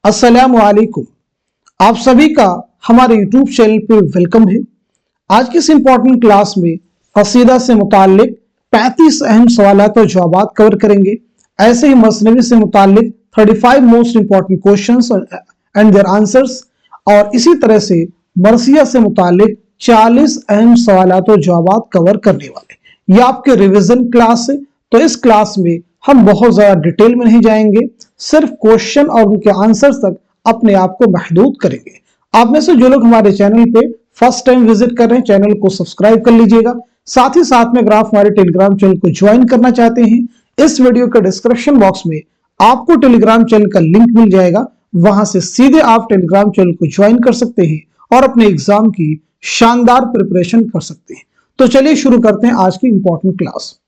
अस्सलामु अलैकुम। आप सभी का हमारे यूट्यूब चैनल पे वेलकम है। आज की इस इंपॉर्टेंट क्लास में कसीदा से मुताल्लिक 35 अहम सवालात और जवाबात कवर करेंगे। ऐसे ही मसनवी से मुताल्लिक 35 most important questions and their answers, और इसी तरह से मरसिया से मुताल्लिक 40 अहम सवालात और जवाबात कवर करने वाले। ये आपके रिवीजन क्लास है, तो इस क्लास में हम बहुत ज्यादा डिटेल में नहीं जाएंगे, सिर्फ क्वेश्चन और उनके आंसर्स तक अपने आप को महदूद करेंगे। आप में से जो लोग हमारे चैनल पे फर्स्ट टाइम विजिट कर रहे हैं, चैनल को सब्सक्राइब कर लीजिएगा। साथ ही साथ में अगर आप हमारे टेलीग्राम चैनल को ज्वाइन करना चाहते हैं, इस वीडियो के डिस्क्रिप्शन बॉक्स में आपको टेलीग्राम चैनल का लिंक मिल जाएगा। वहां से सीधे आप टेलीग्राम चैनल को ज्वाइन कर सकते हैं और अपने एग्जाम की शानदार प्रिपरेशन कर सकते हैं। तो चलिए शुरू करते हैं आज की इंपॉर्टेंट क्लास।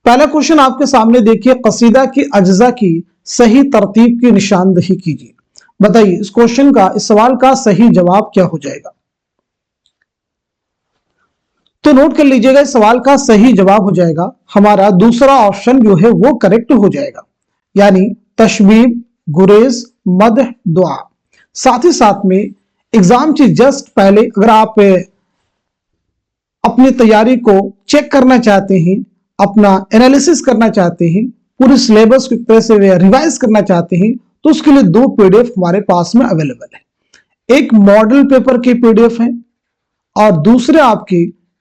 पहला क्वेश्चन आपके सामने देखिए, कसीदा की अज्जा की सही तरतीब की निशानदही कीजिए। बताइए इस क्वेश्चन का, इस सवाल का सही जवाब क्या हो जाएगा। तो नोट कर लीजिएगा, इस सवाल का सही जवाब हो जाएगा हमारा दूसरा ऑप्शन जो है वो करेक्ट हो जाएगा, यानी तशबीब, गुरेज, मदह, दुआ। साथ ही साथ में एग्जाम से जस्ट पहले अगर आप अपनी तैयारी को चेक करना चाहते हैं, अपना एनालिसिस करना चाहते हैं, पूरे सिलेबस को एक तरह से रिवाइज करना चाहते हैं, तो उसके लिए दो पीडीएफ हमारे पास में अवेलेबल है। एक मॉडल पेपर की पीडीएफ है और दूसरे आपके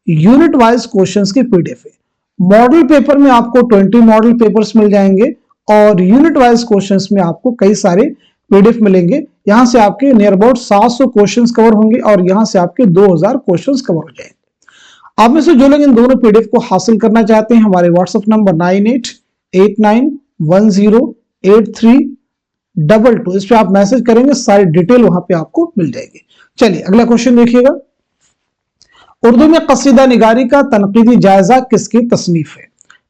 यूनिट वाइज क्वेश्चंस की पीडीएफ है। मॉडल पेपर में आपको 20 मॉडल पेपर्स मिल जाएंगे और यूनिट वाइज क्वेश्चंस में आपको कई सारे पीडीएफ मिलेंगे। यहां से आपके नियर अबाउट 700 क्वेश्चंस कवर होंगे और यहां से आपके 2000 क्वेश्चंस कवर हो जाएंगे। आप में से जो लोग इन दोनों पीडीएफ को हासिल करना चाहते हैं, हमारे व्हाट्सएप नंबर 9889108322 इस पे आप मैसेज करेंगे, सारी डिटेल वहां पे आपको मिल जाएगी। चलिए अगला क्वेश्चन देखिएगा। उर्दू में कसीदा निगारी का तनकीदी जायजा किसकी तसनीफ है।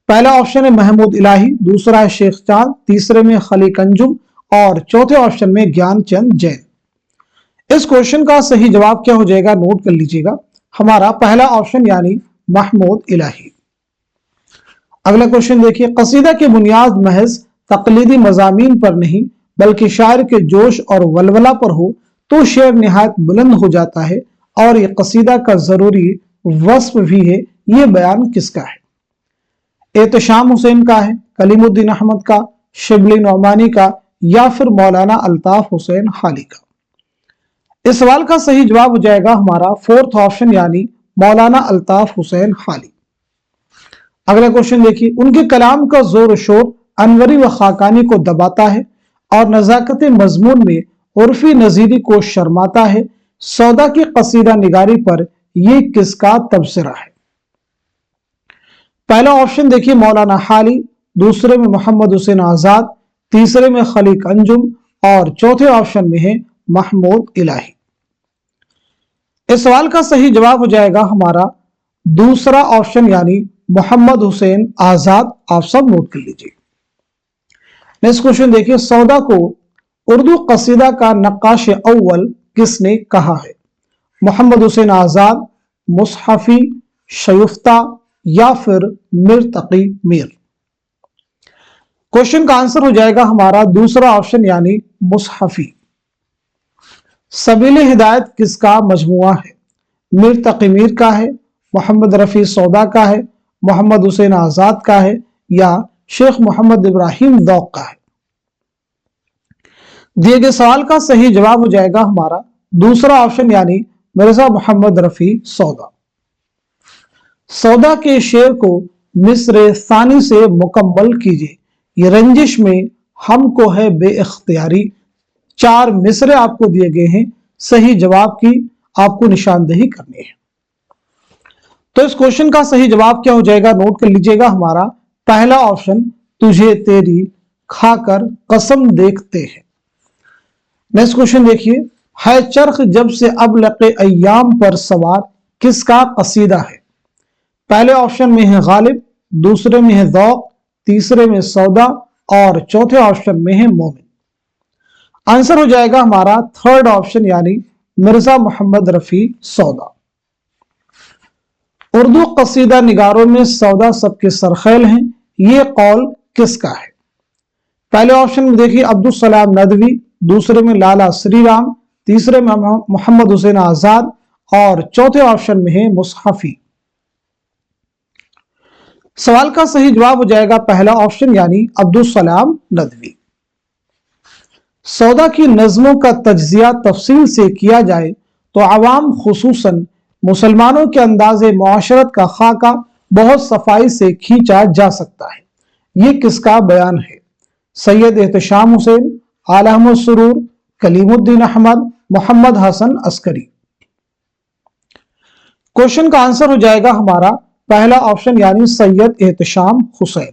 पहला ऑप्शन है महमूद इलाही, दूसरा है शेख चांद, तीसरे में खलीक अंजुम और चौथे ऑप्शन में ज्ञानचंद जैन। इस क्वेश्चन का सही जवाब क्या हो जाएगा, नोट कर लीजिएगा, हमारा पहला ऑप्शन यानी महमूद इलाही। अगला क्वेश्चन देखिए, कसीदा की बुनियाद महज तकलीदी मजामीन पर नहीं बल्कि शायर के जोश और वलवला पर हो तो शेर निहायत बुलंद हो जाता है और ये कसीदा का जरूरी वस्फ भी है। ये बयान किसका है। एहतशाम हुसैन का है, कलीमुद्दीन अहमद का, शिबली नौमानी का या फिर मौलाना अल्ताफ हुसैन हाली का। इस सवाल का सही जवाब हो जाएगा हमारा फोर्थ ऑप्शन यानी मौलाना अल्ताफ हुसैन हाली। अगला क्वेश्चन देखिए, उनके कलाम का जोर शोर अनवरी व खाकानी को दबाता है और नजाकत मजमून में उर्फी नजीरी को शर्माता है। सौदा की कसीदा निगारी पर यह किसका तबसरा है। पहला ऑप्शन देखिए मौलाना हाली, दूसरे में मोहम्मद हुसैन आजाद, तीसरे में खलीक अंजुम और चौथे ऑप्शन में है महमूद इलाही। इस सवाल का सही जवाब हो जाएगा हमारा दूसरा ऑप्शन यानी मोहम्मद हुसैन आजाद। आप सब नोट कर लीजिए। नेक्स्ट क्वेश्चन देखिए, सौदा को उर्दू कसीदा का नक्काश अव्वल किसने कहा है। मोहम्मद हुसैन आजाद, मुसहफी, शयुफ्ता या फिर मीर तकी मीर। क्वेश्चन का आंसर हो जाएगा हमारा दूसरा ऑप्शन यानी मुसहफी। सबील हिदायत किसका मजमुआ है। मीर तकी मीर का है, मोहम्मद रफी सौदा का है, मोहम्मद हुसैन आजाद का है या शेख मोहम्मद इब्राहिम दौक का है। दिए गए सवाल का सही जवाब हो जाएगा हमारा दूसरा ऑप्शन यानी मिर्जा मोहम्मद रफी सौदा। सौदा के शेर को मिस्र सानी से मुकम्मल कीजिए। ये रंजिश में हमको है बेइख्तियारी। 4 मिसरे आपको दिए गए हैं, सही जवाब की आपको निशानदेही करनी है। तो इस क्वेश्चन का सही जवाब क्या हो जाएगा, नोट कर लीजिएगा, हमारा पहला ऑप्शन तुझे तेरी खाकर कसम देखते हैं। नेक्स्ट क्वेश्चन देखिए, है चरख जब से अब लके अय्याम पर सवार किसका कसीदा है। पहले ऑप्शन में है गालिब, दूसरे में है ज़ौक़, तीसरे में सौदा और चौथे ऑप्शन में है मोमिन। आंसर हो जाएगा हमारा थर्ड ऑप्शन यानी मिर्जा मोहम्मद रफी सौदा। उर्दू कसीदा निगारों में सौदा सबके सरखेल हैं, ये कौल किसका है। पहले ऑप्शन में देखिए अब्दुल सलाम नदवी, दूसरे में लाला श्री राम, तीसरे में मोहम्मद हुसैन आजाद और चौथे ऑप्शन में है मुसहफी। सवाल का सही जवाब हो जाएगा पहला ऑप्शन यानी अब्दुल सलाम नदवी। सौदा की नज़मों का तज्जिया तफसील से किया जाए तो अवाम खुसूसन मुसलमानों के अंदाज़े मुआशरत का खाका बहुत सफाई से खींचा जा सकता है। ये किसका बयान है? सैयद एहतशाम हुसैन, आला अहमद सुरूर, कलीमुद्दीन अहमद, मोहम्मद हसन अस्करी। क्वेश्चन का आंसर हो जाएगा हमारा पहला ऑप्शन यानी सैयद एहतशाम हुसैन।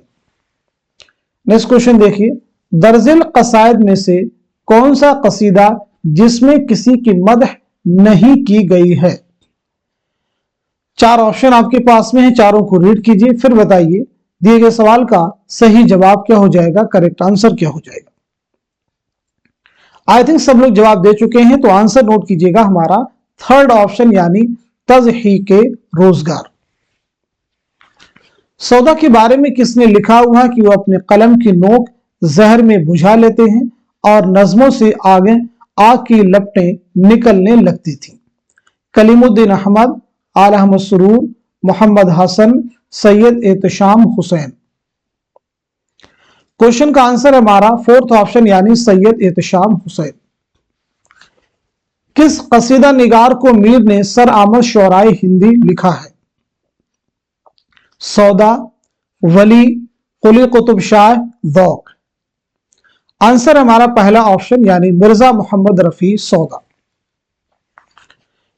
नेक्स्ट क्वेश्चन देखिए, दर्जिल कसायद में से कौन सा कसीदा जिसमें किसी की मदह नहीं की गई है? चार ऑप्शन आपके पास में है, चारों को रीड कीजिए फिर बताइए दिए गए सवाल का सही जवाब क्या हो जाएगा, करेक्ट आंसर क्या हो जाएगा। आई थिंक सब लोग जवाब दे चुके हैं, तो आंसर नोट कीजिएगा हमारा थर्ड ऑप्शन यानी तज़हीके रोजगार। सौदा के बारे में किसने लिखा हुआ कि वो अपने कलम की नोक जहर में बुझा लेते हैं और नज़मों से आगे आग की लपटें निकलने लगती थी? कलीमुद्दीन अहमद, आला अहमद सुरूर, मोहम्मद हसन, सैयद एहतशाम हुसैन। क्वेश्चन का आंसर हमारा फोर्थ ऑप्शन यानी सैयद एहतशाम हुसैन। किस कसीदा निगार को मीर ने सर आमद शोराए हिंदी लिखा है? सौदा, वली, कुली कुतुब शाह, ज़ौक़। आंसर हमारा पहला ऑप्शन यानी मिर्जा मोहम्मद रफी सौदा।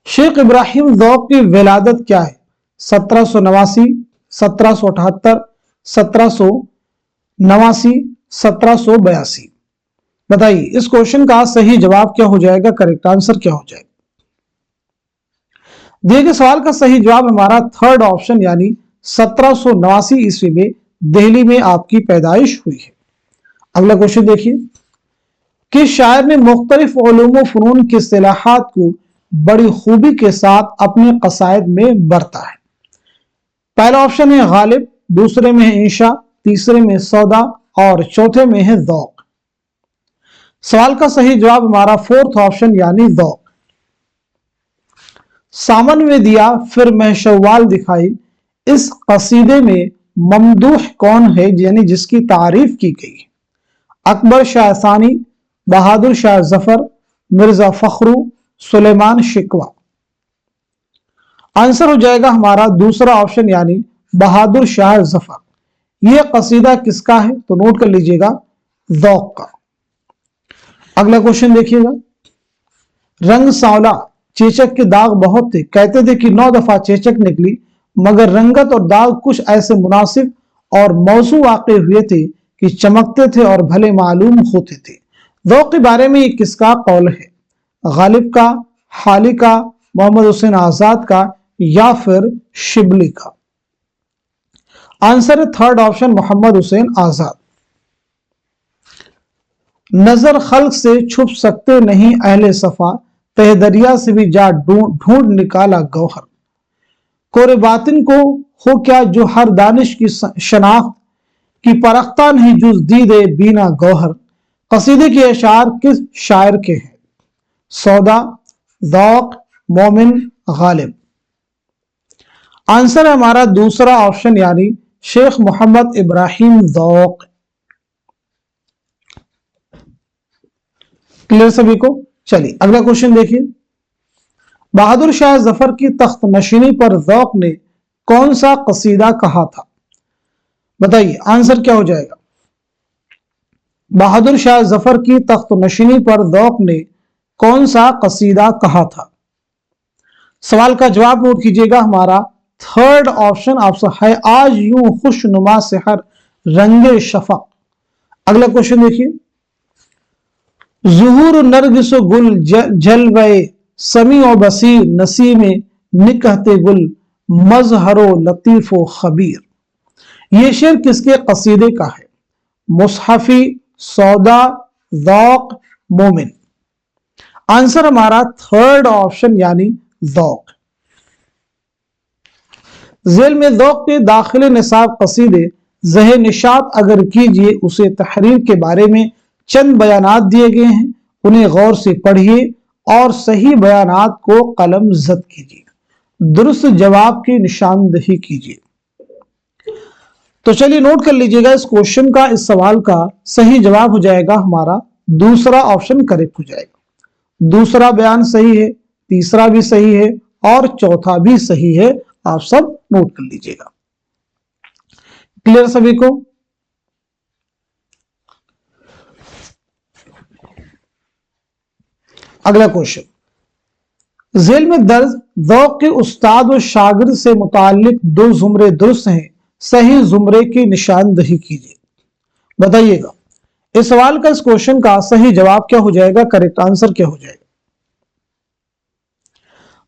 शेख इब्राहिम ज़ौक़ की विलादत क्या है? 1789, 1778, 1789, 1782। बताइए इस क्वेश्चन का सही जवाब क्या हो जाएगा, करेक्ट आंसर क्या हो जाएगा। दिए गए सवाल का सही जवाब हमारा थर्ड ऑप्शन यानी 1789 ईस्वी में दिल्ली में आपकी पैदाइश हुई है। अगला क्वेश्चन देखिए, किस शायर ने मुख्तलिफ उलूम व फनून की इस्तिलाहात को बड़ी खूबी के साथ अपने कसायद में बरता है? पहला ऑप्शन है गालिब, दूसरे में है इंशा, तीसरे में सौदा और चौथे में है ज़ौक़। सवाल का सही जवाब हमारा फोर्थ ऑप्शन यानी ज़ौक़। सामन में दिया फिर मैं शव्वाल दिखाई, इस कसीदे में ममदूह कौन है यानी जिसकी तारीफ की गई है? अकबर शाह सानी, बहादुर शाह जफर, मिर्जा फखरू, सुलेमान शिकवा। आंसर हो जाएगा हमारा दूसरा ऑप्शन यानी बहादुर शाह जफर। यह कसीदा किसका है तो नोट कर लीजिएगा, ज़ौक़ का। अगला क्वेश्चन देखिएगा, रंग सांवला चेचक के दाग बहुत थे, कहते थे कि 9 दफा चेचक निकली, मगर रंगत और दाग कुछ ऐसे मुनासिब और मौजू वाक़े हुए थे कि चमकते थे और भले मालूम होते थे। ज़ौक़ के बारे में ये किसका कौल है? गालिब का, हाली का, मोहम्मद हुसैन आजाद का या फिर शिबली का? आंसर है थर्ड ऑप्शन मोहम्मद हुसैन आजाद। नजर खल्क से छुप सकते नहीं अहले सफा, तह दरिया से भी जा ढूंढ निकाला गौहर। कोरे बातिन को हो क्या जो हर दानिश की शनाख्त की परख्ता नहीं जुज दीदे बीना गौहर। कसीदे के अशार किस शायर के हैं? सौदा, ज़ौक़, मोमिन, गालिब। आंसर है हमारा दूसरा ऑप्शन यानी शेख मोहम्मद इब्राहिम ज़ौक़। क्लियर सभी को? चलिए अगला क्वेश्चन देखिए, बहादुर शाह जफर की तख्त नशीनी पर ज़ौक़ ने कौन सा कसीदा कहा था? बताइए आंसर क्या हो जाएगा। बहादुर शाह जफर की तख्त नशीनी पर ज़ौक़ ने कौन सा कसीदा कहा था? सवाल का जवाब नोट कीजिएगा हमारा थर्ड ऑप्शन आपसे है, आज यूं खुशनुमा से हर रंगे शफक। अगला क्वेश्चन देखिए, ज़ुहूर नरगिस गुल जलवे समी व बसीर नसीम निकहते गुल मजहरो लतीफ़ो खबीर। ये शेर किसके कसीदे का है? मुसहफी, सौदा, ज़ौक़, मोमिन। आंसर हमारा थर्ड ऑप्शन यानी ज़ौक़। जेल में ज़ौक़ के दाखिल निसाब कसीदे ज़ह निशात अगर कीजिए उसे तहरीर के बारे में चंद बयानात दिए गए हैं, उन्हें गौर से पढ़िए और सही बयानात को कलम जद कीजिए, दुरुस्त जवाब की निशानदही कीजिए। तो चलिए नोट कर लीजिएगा इस क्वेश्चन का, इस सवाल का सही जवाब हो जाएगा हमारा दूसरा ऑप्शन करेक्ट हो जाएगा। दूसरा बयान सही है, तीसरा भी सही है और चौथा भी सही है। आप सब नोट कर लीजिएगा। क्लियर सभी को? अगला क्वेश्चन, झेल में दर्ज ज़ौक़ के उस्ताद और शागिर्द से मुताल्लिक दो जुमरे दुरुस्त हैं, सही जुमरे की निशानदही कीजिए। बताइएगा इस सवाल का, इस क्वेश्चन का सही जवाब क्या हो जाएगा, करेक्ट आंसर क्या हो जाएगा?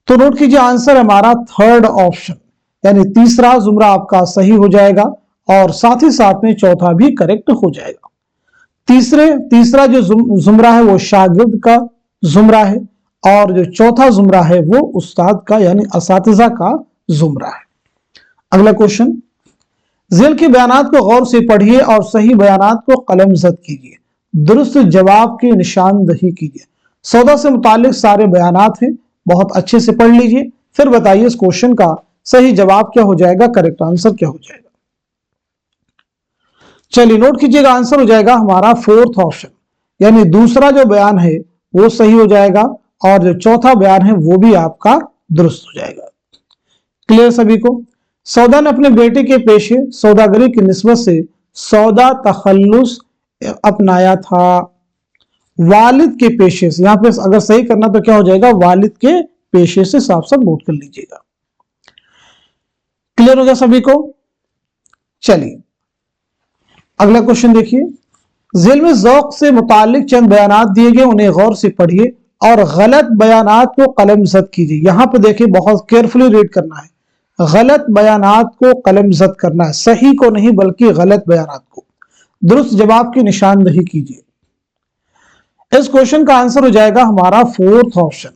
तो नोट कीजिए, आंसर हमारा थर्ड ऑप्शन यानी तीसरा जुमरा आपका सही हो जाएगा और साथ ही साथ में चौथा भी करेक्ट हो जाएगा। तीसरा जो जुमरा है वो शागिर्द का जुमरा है और जो चौथा जुमरा है वो उस्ताद का यानी असातिज़ा का जुमरा है। अगला क्वेश्चन, ज़ेल के बयानात को गौर से पढ़िए और सही बयानात को कलम ज़द कीजिए, दुरुस्त जवाब की निशानदही कीजिए। सौदा से मुतालिक सारे बयानात हैं, बहुत अच्छे से पढ़ लीजिए, फिर बताइए इस क्वेश्चन का सही जवाब क्या हो जाएगा, करेक्ट आंसर क्या हो जाएगा। चलिए नोट कीजिएगा, आंसर हो जाएगा हमारा फोर्थ ऑप्शन यानी दूसरा जो बयान है वो सही हो जाएगा और जो चौथा बयान है वो भी आपका दुरुस्त हो जाएगा। क्लियर सभी को? सौदा ने अपने बेटे के पेशे सौदागरी की निस्बत से सौदा तखल्लुस अपनाया था वालिद के पेशे से। यहां पे अगर सही करना तो क्या हो जाएगा, वालिद के पेशे से। साफ साफ नोट कर लीजिएगा। क्लियर हो गया सभी को? चलिए अगला क्वेश्चन देखिए, ज़ेल में ज़ौक़ से मुतालिक चंद बयानात दिए गए, उन्हें गौर से पढ़िए और गलत बयानात को कलम ज़द कीजिए। यहां पर देखिए बहुत केयरफुली रीड करना है, गलत बयानात को कलम ज़द करना है, सही को नहीं बल्कि गलत बयानात को। दुरुस्त जवाब की निशानदही कीजिए। इस क्वेश्चन का आंसर हो जाएगा हमारा फोर्थ ऑप्शन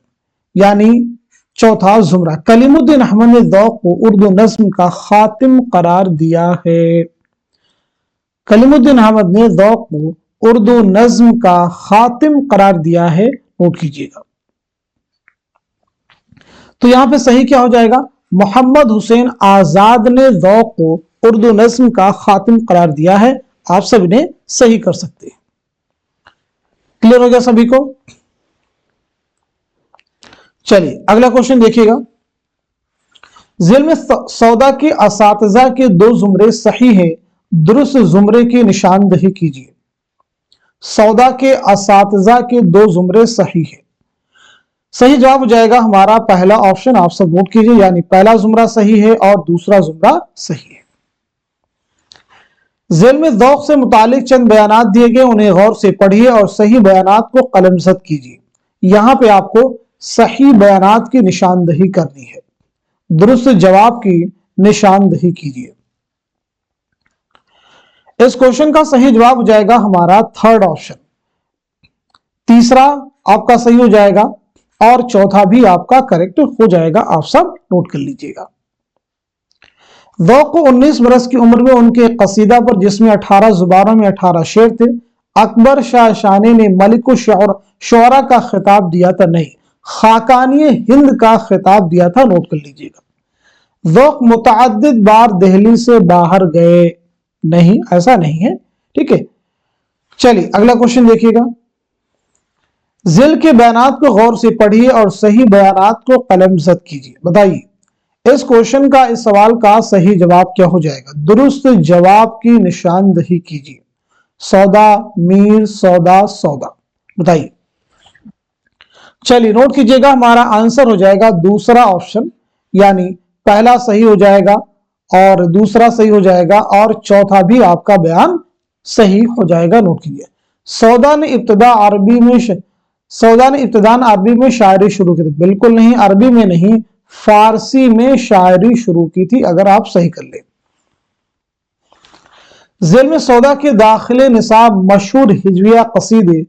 यानी चौथा जुमरा। कलीमुद्दीन अहमद ने ज़ौक़ को उर्दू नज़्म का खातिम करार दिया है। कलीमुद्दीन अहमद ने ज़ौक़ को उर्दू नज़्म का खातिम करार दिया है। नोट कीजिएगा। तो यहां पे सही क्या हो जाएगा, मोहम्मद हुसैन आजाद ने ज़ौक़ को उर्दू नज़्म का खातिम करार दिया है। आप सब इन्हें सही कर सकते हैं। क्लियर हो गया सभी को? चलिए अगला क्वेश्चन देखिएगा, ज़ेल में सौदा के असातिज़ा के दो जुमरे सही हैं, दुरुस्त जुमरे की निशानदही कीजिए। सौदा के असातिज़ा के दो जुमरे सही है। सही जवाब हो जाएगा हमारा पहला ऑप्शन। आप सब नोट कीजिए, यानी पहला जुमरा सही है और दूसरा जुमरा सही है। ज़ेल में ज़ौक़ से मुतालिक चंद बयानात दिए गए, उन्हें गौर से पढ़िए और सही बयानात को कलमज़द कीजिए। यहां पे आपको सही बयानात की निशानदही करनी है, दुरुस्त जवाब की निशानदही कीजिए। इस क्वेश्चन का सही जवाब हो जाएगा हमारा थर्ड ऑप्शन। तीसरा आपका सही हो जाएगा और चौथा भी आपका करेक्ट हो जाएगा। आप सब नोट कर लीजिएगा। ज़ौक़ को 19 बरस की उम्र में उनके कसीदा पर, जिसमें 18 जुबानों में 18 शेर थे, अकबर शाह शानी ने मलिक शुअरा का खिताब दिया था, नहीं खाकानी हिंद का खिताब दिया था। नोट कर लीजिएगा। ज़ौक़ मुतअद्दिद बार दिल्ली से बाहर गए, नहीं ऐसा नहीं है, ठीक है। चलिए अगला क्वेश्चन देखिएगा, ज़ेल के बयानात को गौर से पढ़िए और सही बयानात को कलमज़द कीजिए। बताइए इस क्वेश्चन का, इस सवाल का सही जवाब क्या हो जाएगा, दुरुस्त जवाब की निशानदही कीजिए। सौदा, मीर, सौदा, सौदा। बताइए। चलिए नोट कीजिएगा, हमारा आंसर हो जाएगा दूसरा ऑप्शन यानी पहला सही हो जाएगा और दूसरा सही हो जाएगा और चौथा भी आपका बयान सही हो जाएगा। नोट कीजिए। सौदा ने इब्तिदान अरबी में शायरी शुरू की थी, बिल्कुल नहीं, अरबी में नहीं फारसी में शायरी शुरू की थी, अगर आप सही कर ले। ज़ेल में सौदा के दाखिले निसाब मशहूर हिजविया कसीदे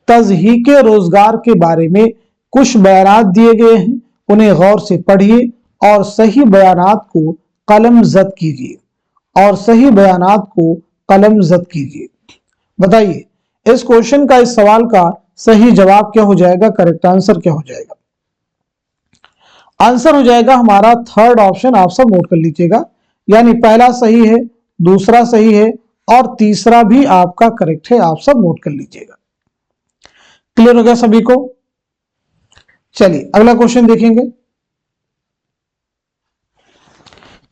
तज़हीके रोजगार के बारे में कुछ बयानात दिए गए हैं, उन्हें गौर से पढ़िए और सही बयानात को कलमज़द कीजिए। और सही बयानात को कलम जद कीजिए। बताइए इस क्वेश्चन का, इस सवाल का सही जवाब क्या हो जाएगा, करेक्ट आंसर क्या हो जाएगा? आंसर हो जाएगा हमारा थर्ड ऑप्शन, आप सब नोट कर लीजिएगा। यानी पहला सही है, दूसरा सही है और तीसरा भी आपका करेक्ट है, आप सब नोट कर लीजिएगा। क्लियर हो गया सभी को? चलिए अगला क्वेश्चन देखेंगे।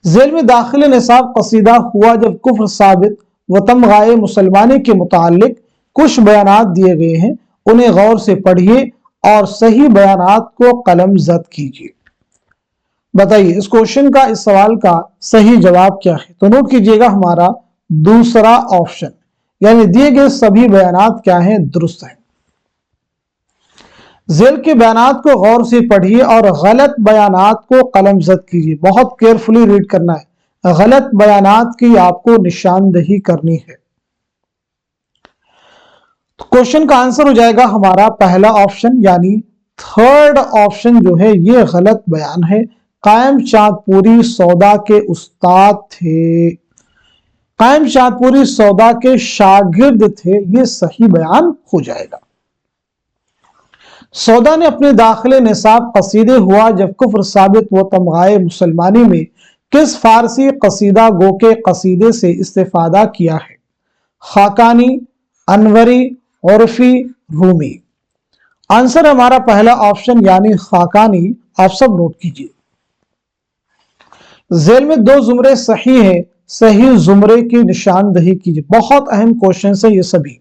जेल में दाखिल निसाब कसीदा हुआ जब कुफ्र साबित व तमगाए मुसलमानी के मुतालिक कुछ बयानात दिए गए हैं, उन्हें गौर से पढ़िए और सही बयानात को कलम जद कीजिए। बताइए इस क्वेश्चन का, इस सवाल का सही जवाब क्या है? तो नोट कीजिएगा हमारा दूसरा ऑप्शन, यानी दिए गए सभी बयानात क्या हैं, दुरुस्त हैं। जेल के बयानात को गौर से पढ़िए और गलत बयानात को कलम जद कीजिए। बहुत केयरफुली रीड करना है, गलत बयानात की आपको निशानदही करनी है। तो क्वेश्चन का आंसर हो जाएगा हमारा पहला ऑप्शन, यानी थर्ड ऑप्शन जो है ये गलत बयान है। कायम चांदपुरी सौदा के उस्ताद थे, कायम चांदपुरी सौदा के शागिर्द थे, ये सही बयान हो जाएगा। सौदा ने अपने दाखिले निसाब कसीदे हुआ जब कुफ्र साबित व तमगाए मुसलमानी में किस फारसी कसीदा गो के कसीदे से इस्तेफादा किया है? खाकानी, अनवरी, उर्फी, रूमी। आंसर हमारा पहला ऑप्शन यानी खाकानी, आप सब नोट कीजिए। जेल में दो जुमरे सही है, सही जुमरे की निशानदही कीजिए। बहुत अहम क्वेश्चन है ये सभी।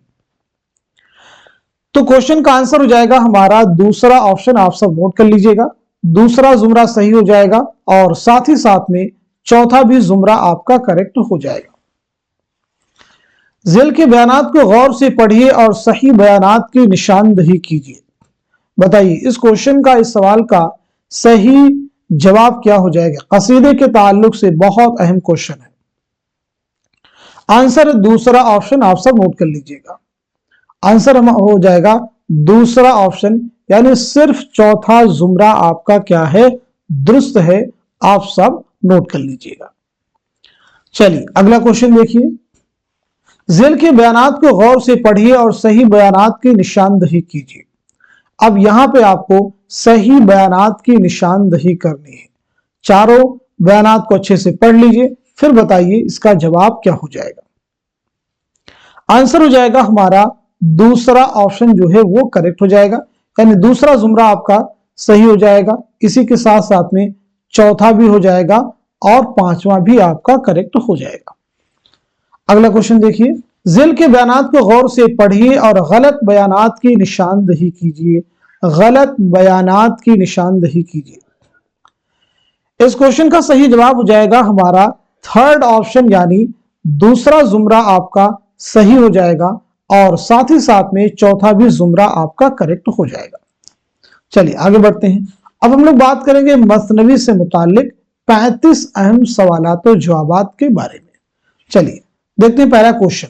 तो क्वेश्चन का आंसर हो जाएगा हमारा दूसरा ऑप्शन, आप सब नोट कर लीजिएगा। दूसरा जुमरा सही हो जाएगा और साथ ही साथ में चौथा भी जुमरा आपका करेक्ट हो जाएगा। जेल के बयानात को गौर से पढ़िए और सही बयानात की निशानदही कीजिए। बताइए इस क्वेश्चन का, इस सवाल का सही जवाब क्या हो जाएगा? कसीदे के ताल्लुक से बहुत अहम क्वेश्चन है। आंसर दूसरा ऑप्शन, आप सब नोट कर लीजिएगा। आंसर हो जाएगा दूसरा ऑप्शन, यानी सिर्फ चौथा जुमरा आपका क्या है, दुरुस्त है, आप सब नोट कर लीजिएगा। चलिए अगला क्वेश्चन देखिए। जेल के बयानात को गौर से पढ़िए और सही बयानात की निशानदही कीजिए। अब यहां पे आपको सही बयानात की निशानदही करनी है। चारों बयानात को अच्छे से पढ़ लीजिए, फिर बताइए इसका जवाब क्या हो जाएगा। आंसर हो जाएगा हमारा दूसरा ऑप्शन जो है वो करेक्ट हो जाएगा, यानी दूसरा जुमरा आपका सही हो जाएगा। इसी के साथ साथ में चौथा भी हो जाएगा और पांचवा भी आपका करेक्ट हो जाएगा। अगला क्वेश्चन देखिए। जेल के बयानात को गौर से पढ़िए और गलत बयानात की निशानदही कीजिए। गलत बयानात की निशानदही कीजिए। इस क्वेश्चन का सही जवाब हो जाएगा हमारा थर्ड ऑप्शन, यानी दूसरा जुमरा आपका सही हो जाएगा और साथ ही साथ में चौथा भी जुमरा आपका करेक्ट हो जाएगा। चलिए आगे बढ़ते हैं। अब हम लोग बात करेंगे मसनवी से मुतालिक 35 अहम सवालात और जवाबात के बारे में। चलिए देखते हैं पहला क्वेश्चन।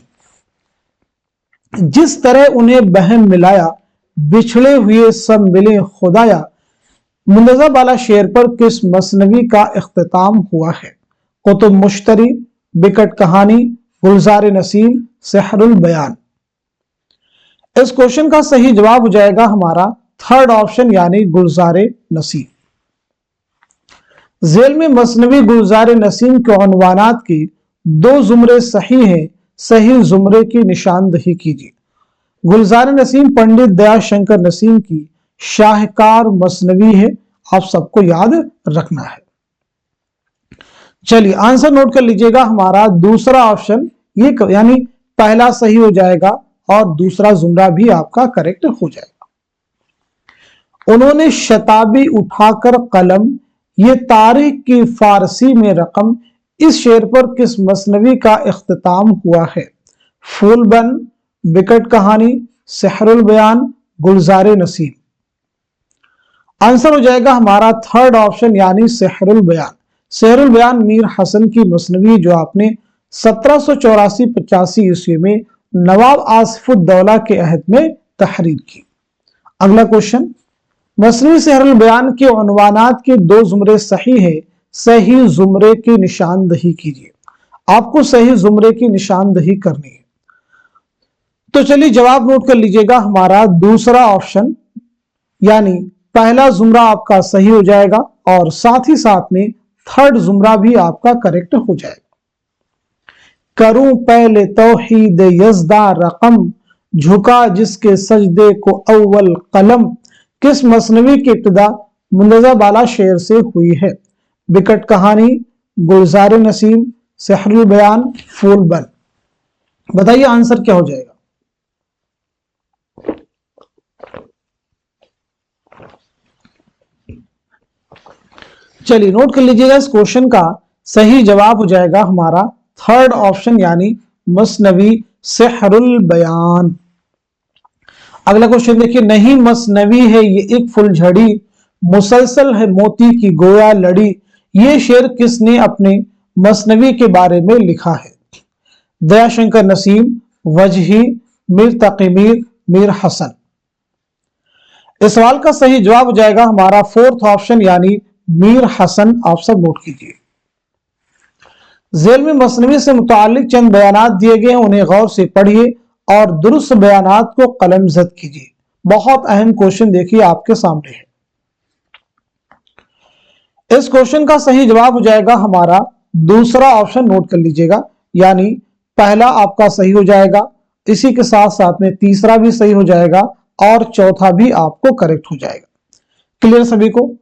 जिस तरह उन्हें बहम मिलाया, बिछड़े हुए सब मिले खुदाया, मुंतज़ा वाला शेर पर किस मसनवी का इख्तिताम हुआ है? कुतुब मुश्तरी, बिकट कहानी, गुलजार नसीम, सहरुल बयान। इस क्वेश्चन का सही जवाब हो जाएगा हमारा थर्ड ऑप्शन, यानी गुलजार नसीम। जेल में मसनवी गुलजार नसीम के उन्वानात की दो जुमरे सही हैं, सही जुमरे की निशानदही कीजिए। गुलजार नसीम पंडित दयाशंकर नसीम की शाहकार मसनवी है, आप सबको याद रखना है। चलिए आंसर नोट कर लीजिएगा। हमारा दूसरा ऑप्शन ये, यानी पहला सही हो जाएगा और दूसरा जुमरा भी आपका करेक्ट हो जाएगा। उन्होंने शताबी उठाकर कलम, ये तारीख की फारसी में रकम, इस शेर पर किस मसनवी का इख्तिताम हुआ है? फूलबन, बिकट कहानी, सहरुल बयान, गुलजार नसीम। आंसर हो जाएगा हमारा थर्ड ऑप्शन, यानी सहरुल बयान। सहरुल बयान मीर हसन की मसनवी जो आपने 1784-85 ईस्वी में नवाब आसिफुद्दौला के अहद में तहरीर की। अगला क्वेश्चन। मसनवी सहरुल बयान के उन्वानात के दो जुमरे सही है, सही जुमरे की निशानदही कीजिए। आपको सही जुमरे की निशानदही करनी है। तो चलिए जवाब नोट कर लीजिएगा, हमारा दूसरा ऑप्शन यानी पहला जुमरा आपका सही हो जाएगा और साथ ही साथ में थर्ड जुमरा भी आपका करेक्ट हो जाएगा। करूं पहले तौहीद यज़दा रकम, झुका जिसके सजदे को अव्वल कलम, किस मसनवी की इब्तिदा मुंतज़ा बाला शेर से हुई है? बिकट कहानी, गुलजार नसीम, सेहरुल बयान, फूल बन। बताइए आंसर क्या हो जाएगा? चलिए नोट कर लीजिएगा, इस क्वेश्चन का सही जवाब हो जाएगा हमारा थर्ड ऑप्शन यानी मसनवी सेहरुल बयान। अगला क्वेश्चन देखिए, नहीं मसनवी है ये एक फुलझड़ी, मुसलसल है मोती की गोया लड़ी, ये शेर किसने अपने मसनवी के बारे में लिखा है? दयाशंकर नसीम, वजही, मीर तकी मीर, मीर हसन। इस सवाल का सही जवाब हो जाएगा हमारा फोर्थ ऑप्शन यानी मीर हसन। आप सब नोट कीजिए। जेल में मसनवी से मुतालिक चंद बयानात दिए गए हैं, उन्हें गौर से पढ़िए और दुरुस्त बयानात को कलमजद कीजिए। बहुत अहम क्वेश्चन देखिए आपके सामने है। इस क्वेश्चन का सही जवाब हो जाएगा हमारा दूसरा ऑप्शन, नोट कर लीजिएगा, यानी पहला आपका सही हो जाएगा, इसी के साथ साथ में तीसरा भी सही हो जाएगा और चौथा भी आपको करेक्ट हो जाएगा। क्लियर सभी को?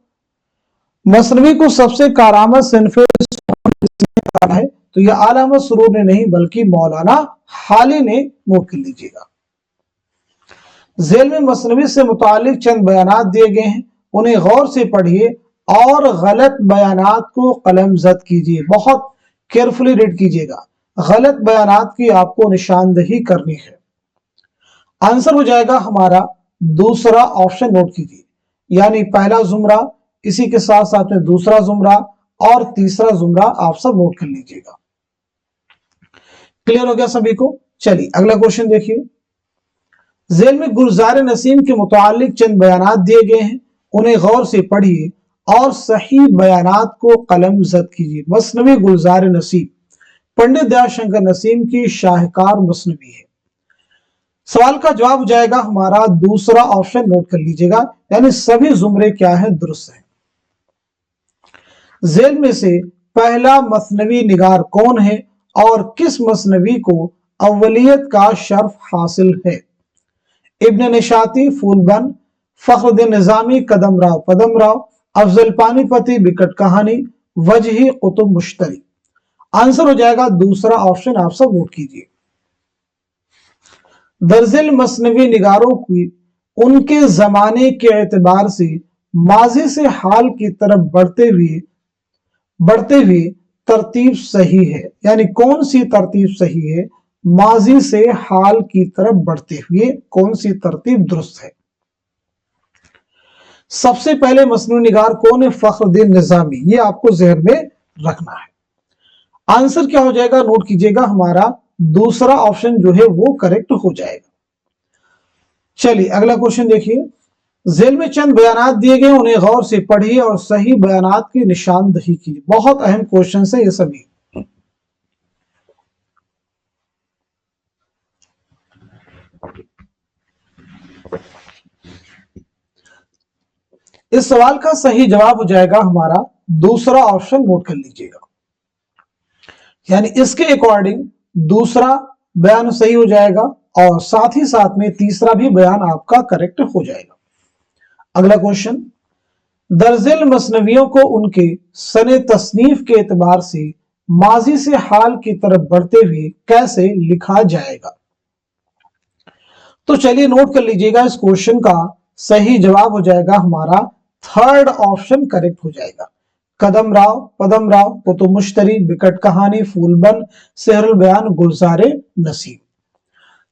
मसनवी को सबसे कारामद सिनफे है तो यह आला अहमद सुरूर ने नहीं बल्कि मौलाना हाली ने। नोट कर लीजिएगा। जेल में मसनवी से मुतालिक चंद बयानात दिए गए हैं, उन्हें गौर से पढ़िए और गलत बयानात को कलमजद कीजिए। बहुत केयरफुली रीड कीजिएगा, गलत बयानात की आपको निशानदही करनी है। आंसर हो जाएगा हमारा दूसरा ऑप्शन, नोट कीजिए, यानी पहला जुमरा, इसी के साथ साथ में दूसरा जुमरा और तीसरा जुमरा आप सब नोट कर लीजिएगा। क्लियर हो गया सभी को? चलिए अगला क्वेश्चन देखिए। जेल में गुलजार नसीम के मुतालिक चंद बयानात दिए गए हैं, उन्हें गौर से पढ़िए और सही बयानात को कलमजद कीजिए। मसनवी गुलजार नसीम पंडित दयाशंकर नसीम की शाहकार मसनवी है। सवाल का जवाब हो जाएगा हमारा दूसरा ऑप्शन, नोट कर लीजिएगा, यानी सभी जुमरे क्या है? दुरुस्त है। जेल में से पहला मसनवी निगार कौन है और किस मसनवी को अव्वलियत का शर्फ हासिल है? इब्न निशाती, फूलबन, फखरुद्दीन निजामी, कदम राव, पदम राव, अफजल पानीपति, बिकट कहानी, वजही, कुतुब मुश्तरी। आंसर हो जाएगा दूसरा ऑप्शन। आप सब नोट कीजिए। दरअसल मसनवी निगारों की उनके जमाने के एतबार से माजी से हाल की तरफ बढ़ते हुए तरतीब सही है। यानी कौन सी तरतीब सही है? माजी से हाल की तरफ बढ़ते हुए कौन सी तरतीब दुरुस्त है? सबसे पहले मसनवी निगार कौन है? फखरुद्दीन निजामी। ये आपको जहन में रखना है। आंसर क्या हो जाएगा? नोट कीजिएगा, हमारा दूसरा ऑप्शन जो है वो करेक्ट हो जाएगा। चलिए अगला क्वेश्चन देखिए। जेल में चंद बयानात दिए गए, उन्हें गौर से पढ़िए और सही बयानात की निशानदही कीजिए। बहुत अहम क्वेश्चन है ये सभी। इस सवाल का सही जवाब हो जाएगा हमारा दूसरा ऑप्शन, नोट कर लीजिएगा, यानी इसके अकॉर्डिंग दूसरा बयान सही हो जाएगा और साथ ही साथ में तीसरा भी बयान आपका करेक्ट हो जाएगा। अगला क्वेश्चन, दरअसल मसनवियों को उनके सने तसनीफ के एतबार से माजी से हाल की तरफ बढ़ते हुए कैसे लिखा जाएगा? तो चलिए नोट कर लीजिएगा, इस क्वेश्चन का सही जवाब हो जाएगा हमारा थर्ड ऑप्शन करेक्ट हो जाएगा। कदम राव, पदम राव, कुतुब मुश्तरी, बिकट कहानी, फूलबन, सेहरुल बयान, गुलजार नसीम।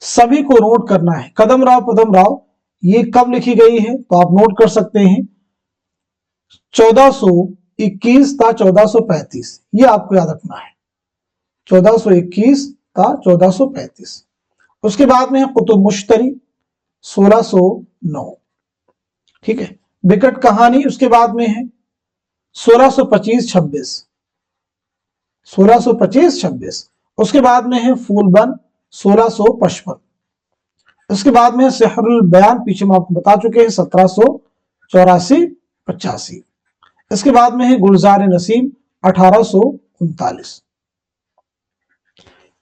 सभी को नोट करना है। कदम राव, पदम राव ये कब लिखी गई है? तो आप नोट कर सकते हैं 1421 था 1435। ये आपको याद रखना है, 1421 था 1435। उसके बाद में है कुतुब मुश्तरी 1609, ठीक है। बिकट कहानी उसके बाद में है 1625-26, 1625-26। उसके बाद में है फूलबन 1655। उसके बाद में सिहरुल बयान, पीछे हम आपको बता चुके हैं 1784-85। इसके बाद में है गुलजार नसीम 1839।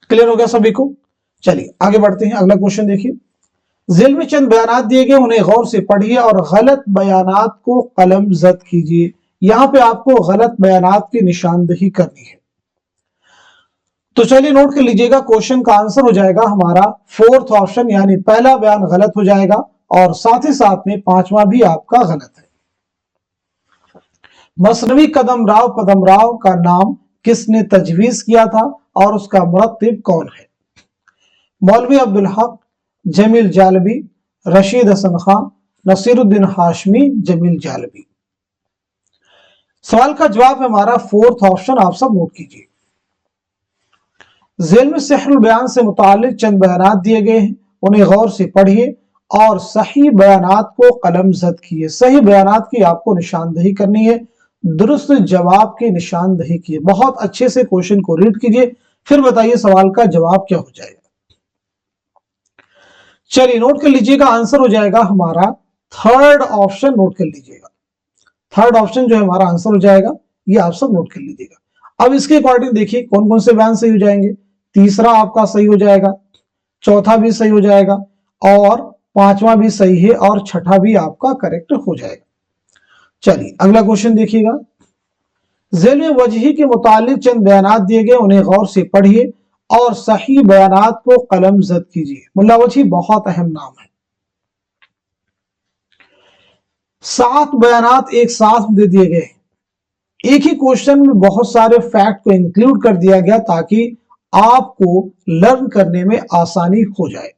क्लियर हो गया सभी को? चलिए आगे बढ़ते हैं, अगला क्वेश्चन देखिए। ज़िल में चंद बयानात दिए गए, उन्हें गौर से पढ़िए और गलत बयानात को कलम जद कीजिए। यहां पे आपको गलत बयानात की निशानदही करनी है। तो चलिए नोट कर लीजिएगा, क्वेश्चन का आंसर हो जाएगा हमारा फोर्थ ऑप्शन, यानी पहला बयान गलत हो जाएगा और साथ ही साथ में पांचवा भी आपका गलत है। मसनवी कदमराव पदमराव का नाम किसने तजवीज किया था और उसका मुरत्तिब कौन है? मौलवी अब्दुल हक, जमील जालबी, रशीद हसन खान, नसीरुद्दीन हाशमी, जमील जालबी। सवाल का जवाब है हमारा फोर्थ ऑप्शन, आप सब नोट कीजिए। ज़ेल में सिहरुल बयान से मुताल्लिक चंद बयानात दिए गए हैं, उन्हें गौर से पढ़िए और सही बयानात को कलम जद कीजिए। सही बयानात की आपको निशानदही करनी है, दुरुस्त जवाब की निशानदही कीजिए। बहुत अच्छे से क्वेश्चन को रीड कीजिए, फिर बताइए सवाल का जवाब क्या हो जाएगा। चलिए नोट कर लीजिएगा, आंसर हो जाएगा हमारा थर्ड ऑप्शन, नोट कर लीजिएगा। थर्ड ऑप्शन जो है हमारा आंसर हो जाएगा, ये आप सब नोट कर लीजिएगा। अब इसके अकॉर्डिंग देखिए कौन कौन से बयान सही हो जाएंगे। तीसरा आपका सही हो जाएगा, चौथा भी सही हो जाएगा और पांचवा भी सही है और छठा भी आपका करेक्ट हो जाएगा। चलिए अगला क्वेश्चन देखिएगा। ज़ेल में वजही के मुतालिक चंद बयानात दिए गए, उन्हें गौर से पढ़िए और सही बयानात को कलम जद कीजिए। मुल्ला वजही बहुत अहम नाम है। 7 बयानात एक साथ दे दिए गए, एक ही क्वेश्चन में बहुत सारे फैक्ट को इंक्लूड कर दिया गया ताकि आपको लर्न करने में आसानी हो जाए।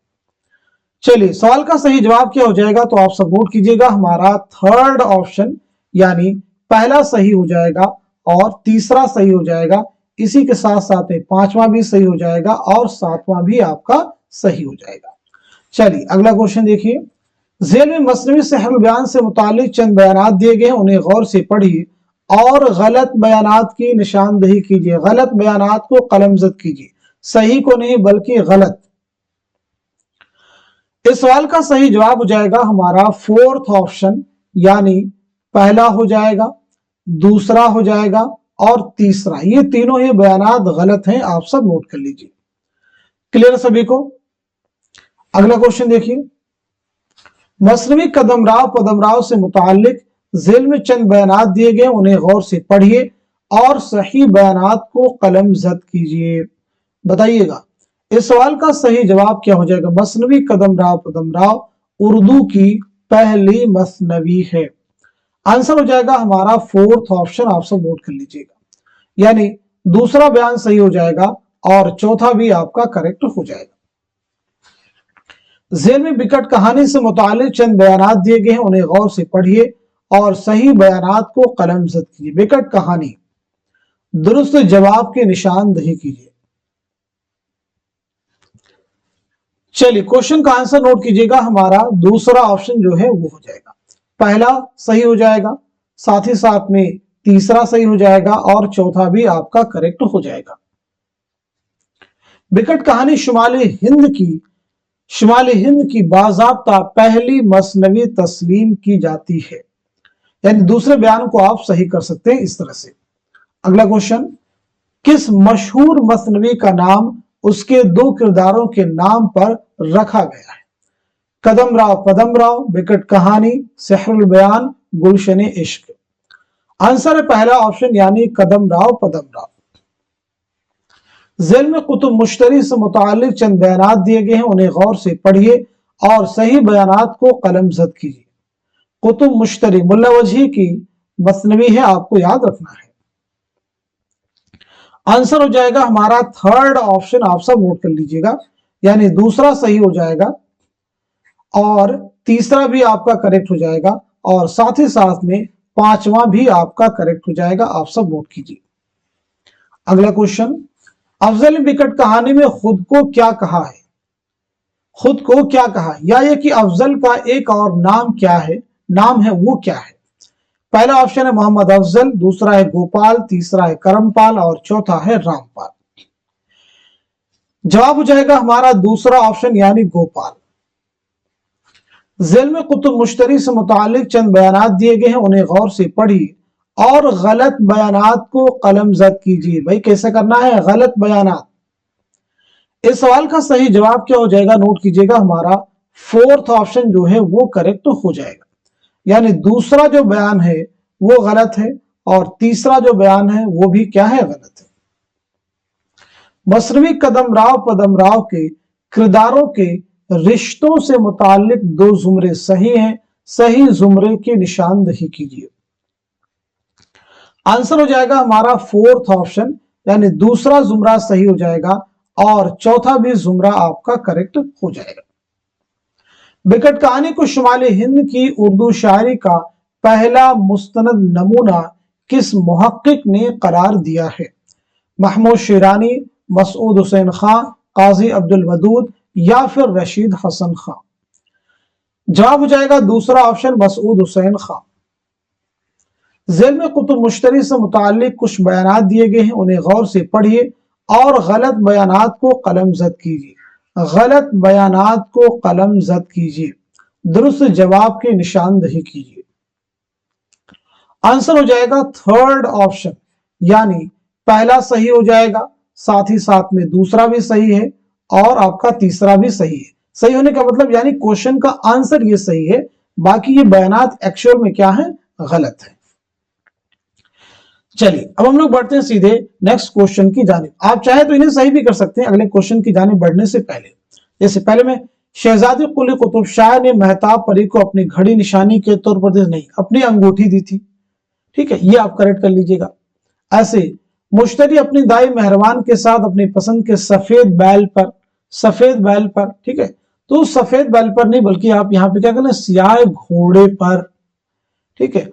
चलिए सवाल का सही जवाब क्या हो जाएगा, तो आप सब नोट कीजिएगा, हमारा थर्ड ऑप्शन, यानी पहला सही हो जाएगा और तीसरा सही हो जाएगा, इसी के साथ साथ में पांचवा भी सही हो जाएगा और सातवां भी आपका सही हो जाएगा। चलिए अगला क्वेश्चन देखिए। ज़ेल में मसनवी सिहरुल बयान से मुतालिक चंद बयानात दिए गए, उन्हें गौर से पढ़िए और गलत बयानात की निशानदही कीजिए। गलत बयानात को कलमजद कीजिए, सही को नहीं बल्कि गलत। इस सवाल का सही जवाब हो जाएगा हमारा फोर्थ ऑप्शन, यानी पहला हो जाएगा, दूसरा हो जाएगा और तीसरा। ये तीनों ही बयानात गलत हैं, आप सब नोट कर लीजिए। क्लियर सभी को? अगला क्वेश्चन देखिए। मसनवी कदमराव पदमराव से मुताल्लिक ज़ेल में चंद बयानात दिए गए, उन्हें गौर से पढ़िए और सही बयानात को कलम जद कीजिए। बताइएगा इस सवाल का सही जवाब क्या हो जाएगा। मसनवी कदमराव पदमराव उर्दू की पहली मसनवी है। आंसर हो जाएगा हमारा फोर्थ ऑप्शन, आप सब नोट कर लीजिएगा, यानी दूसरा बयान सही हो जाएगा और चौथा भी आपका करेक्ट हो जाएगा। ज़ेल में बिकट कहानी से मुताल्लिक चंद बयानात दिए गए हैं, उन्हें गौर से पढ़िए और सही बयानात को कलम जद कीजिए। बिकट कहानी, दुरुस्त जवाब की निशानदही कीजिए। चलिए क्वेश्चन का आंसर नोट कीजिएगा, हमारा दूसरा ऑप्शन जो है वो हो जाएगा। पहला सही हो जाएगा, साथ ही साथ में तीसरा सही हो जाएगा और चौथा भी आपका करेक्ट हो जाएगा। बिकट कहानी शुमाली हिंद की बाज़ाब्ता पहली मसनवी तस्लीम की जाती है, यानी दूसरे बयान को आप सही कर सकते हैं इस तरह से। अगला क्वेश्चन, किस मशहूर मसनवी का नाम उसके 2 किरदारों के नाम पर रखा गया है? कदमराव पदमराव, बिकट कहानी, सिहरुल बयान, गुलशन इश्क। आंसर है पहला ऑप्शन, यानी कदमराव पदमराव। ज़ेल में कुतुब मुश्तरी से मुताल्लिक चंद बयानात दिए गए हैं, उन्हें गौर से पढ़िए और सही बयानात को कलम जद कीजिए। कुतुब मुश्तरी मुल्ला वजही की मसनवी है, आपको याद रखना है। आंसर हो जाएगा हमारा थर्ड ऑप्शन, आप सब नोट कर लीजिएगा, यानी दूसरा सही हो जाएगा और तीसरा भी आपका करेक्ट हो जाएगा और साथ ही साथ में पांचवा भी आपका करेक्ट हो जाएगा, आप सब नोट कीजिए। अगला क्वेश्चन, अफजल बिकट कहानी में खुद को क्या कहा है? खुद को क्या कहा, या ये कि अफजल का एक और नाम क्या है, नाम है वो क्या है? पहला ऑप्शन है मोहम्मद अफजल, दूसरा है गोपाल, तीसरा है करमपाल और चौथा है रामपाल। जवाब हो जाएगा हमारा दूसरा ऑप्शन यानी गोपाल। ज़ेल में कुतुब मुश्तरी से मुतालिक चंद बयानात दिए गए हैं, उन्हें गौर से पढ़िए और गलत बयानात को कलमजद कीजिए। भाई कैसे करना है गलत बयानात। इस सवाल का सही जवाब क्या हो जाएगा, नोट कीजिएगा, हमारा फोर्थ ऑप्शन जो है वो करेक्ट हो जाएगा। यानी दूसरा जो बयान है वो गलत है और तीसरा जो बयान है वो भी क्या है, गलत है। मसनवी कदमराव पदमराव के किरदारों के रिश्तों से मुतालिक दो जुमरे सही हैं, सही जुमरे की निशानदही कीजिए। आंसर हो जाएगा हमारा फोर्थ ऑप्शन, यानी दूसरा जुमरा सही हो जाएगा और चौथा भी जुमरा आपका करेक्ट हो जाएगा। बिकट कहानी को शुमाली हिंद की उर्दू शायरी का पहला मुस्तनद नमूना किस मुहक्किक ने करार दिया है? महमूद शिरानी, मसूद हुसैन खां, काजी अब्दुल वदूद या फिर रशीद हसन खां। जवाब हो जाएगा दूसरा ऑप्शन मसूद हुसैन खां। ज़ेल में कुतुब मुश्तरी से मुतालिक कुछ बयानात दिए गए हैं, उन्हें गौर से पढ़िए और गलत बयानात को कलमजद कीजिए। गलत बयानात को कलमजद कीजिए, दुरुस्त जवाब की निशानदही कीजिए। आंसर हो जाएगा थर्ड ऑप्शन, यानी पहला सही हो जाएगा, साथ ही साथ में दूसरा भी सही है और आपका तीसरा भी सही है। सही होने का मतलब यानी क्वेश्चन का आंसर ये सही है, बाकी ये बयानात एक्चुअल में क्या है, गलत है। चलिए अब हम लोग बढ़ते हैं सीधे नेक्स्ट क्वेश्चन की जानिब। आप चाहे तो इन्हें सही भी कर सकते हैं अगले क्वेश्चन की जानिब बढ़ने से पहले। जैसे पहले में शहजादी कुली कुतुब शाह ने महताब परी को अपनी घड़ी निशानी के तौर पर नहीं, अपनी अंगूठी दी थी। ठीक है, ये आप करेक्ट कर लीजिएगा। ऐसे मुश्तरी अपनी दाई मेहरबान के साथ अपनी पसंद के सफेद बैल पर, ठीक है, तो सफेद बैल पर नहीं बल्कि आप यहाँ पे क्या करना, सियाह घोड़े पर। ठीक है,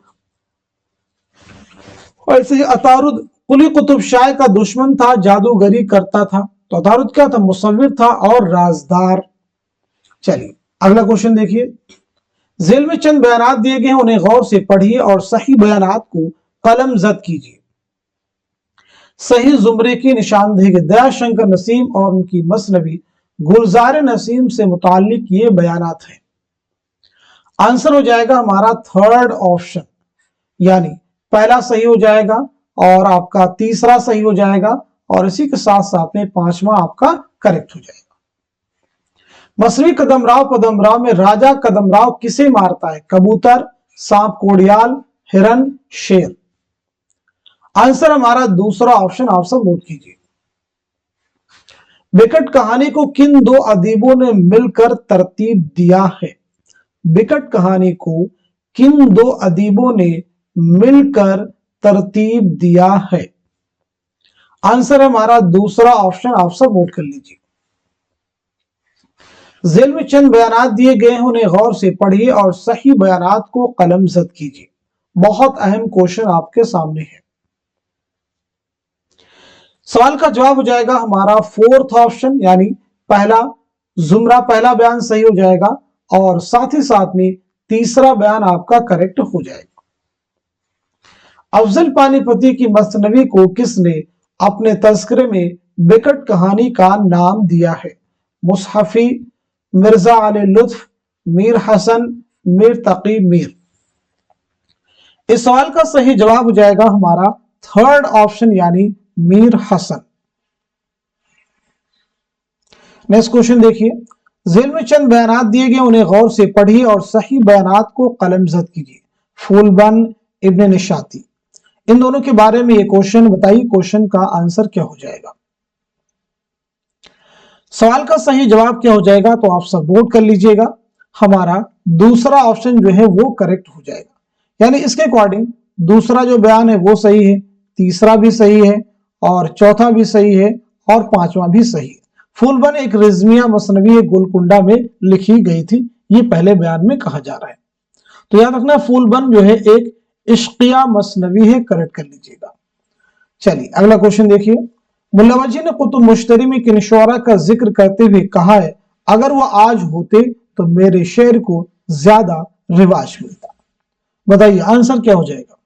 और ऐसे अतारुद कुली कुतुब शाह का दुश्मन था, जादूगरी करता था। तो अतारुद क्या था, मुसव्विर था और राजदार। चलिए अगला क्वेश्चन देखिए। ज़ेल में चंद बयानात दिए गए हैं, उन्हें गौर से पढ़िए और सही बयानात को कलमजद कीजिए। सही जुमरे की निशानदेही। दयाशंकर नसीम और उनकी मसनवी गुलजार नसीम से मुतालिक ये बयानात हैं। आंसर हो जाएगा हमारा थर्ड ऑप्शन, यानी पहला सही हो जाएगा और आपका तीसरा सही हो जाएगा और इसी के साथ साथ में पांचवा आपका करेक्ट हो जाएगा। मसनवी कदमराव पदमराव में राजा कदमराव किसे मारता है? कबूतर, सांप कोड़ियाल, हिरन, शेर। आंसर हमारा दूसरा ऑप्शन, आप सब नोट कीजिए। बिकट कहानी को किन दो अदीबों ने मिलकर तरतीब दिया है? बिकट कहानी को किन दो अदीबों ने मिलकर तरतीब दिया है? आंसर हमारा दूसरा ऑप्शन, आप सब नोट कर लीजिए। ज़ेल में चंद बयानात दिए गए हैं, उन्हें गौर से पढ़िए और सही बयानात को कलमजद कीजिए। बहुत अहम क्वेश्चन आपके सामने है। सवाल का जवाब हो जाएगा हमारा फोर्थ ऑप्शन, यानी पहला जुमरा, पहला बयान सही हो जाएगा और साथ ही साथ में तीसरा बयान आपका करेक्ट हो जाएगा। अफजल पानीपती की मसनवी को किसने अपने तज़किरे में बिकट कहानी का नाम दिया है? मुसहफी, मिर्जा अली लुत्फ, मीर हसन, मीर तकी मीर। इस सवाल का सही जवाब हो जाएगा हमारा थर्ड ऑप्शन, यानी मीर हसन। नेक्स्ट क्वेश्चन देखिए। ज़ेल में चंद बयानात दिए गए, उन्हें गौर से पढ़िए और सही बयानात को कलमजद कीजिए। फूलबन, इब्न निशाती, इन दोनों के बारे में ये क्वेश्चन बताइए, क्वेश्चन का आंसर क्या हो जाएगा? सवाल का सही जवाब क्या हो जाएगा तो आप सब नोट कर लीजिएगा। हमारा दूसरा ऑप्शन जो है वो करेक्ट हो जाएगा, यानी इसके अकॉर्डिंग दूसरा जो बयान है वो सही है, तीसरा भी सही है और चौथा भी सही है और पांचवा भी सही है। फूलबन एक रिजमिया मसनवी गोलकुंडा में लिखी गई थी, ये पहले बयान में कहा जा रहा है। तो याद रखना फूलबन जो है एक इश्किया मसनवी है, करेक्ट कर लीजिएगा। चलिए अगला क्वेश्चन देखिए। मुल्ला वजी ने कुतुब मुश्तरी में किन शुअरा का जिक्र करते हुए कहा है, अगर वो आज होते तो मेरे शेर को ज्यादा रिवाज मिलता। बताइए आंसर क्या हो जाएगा?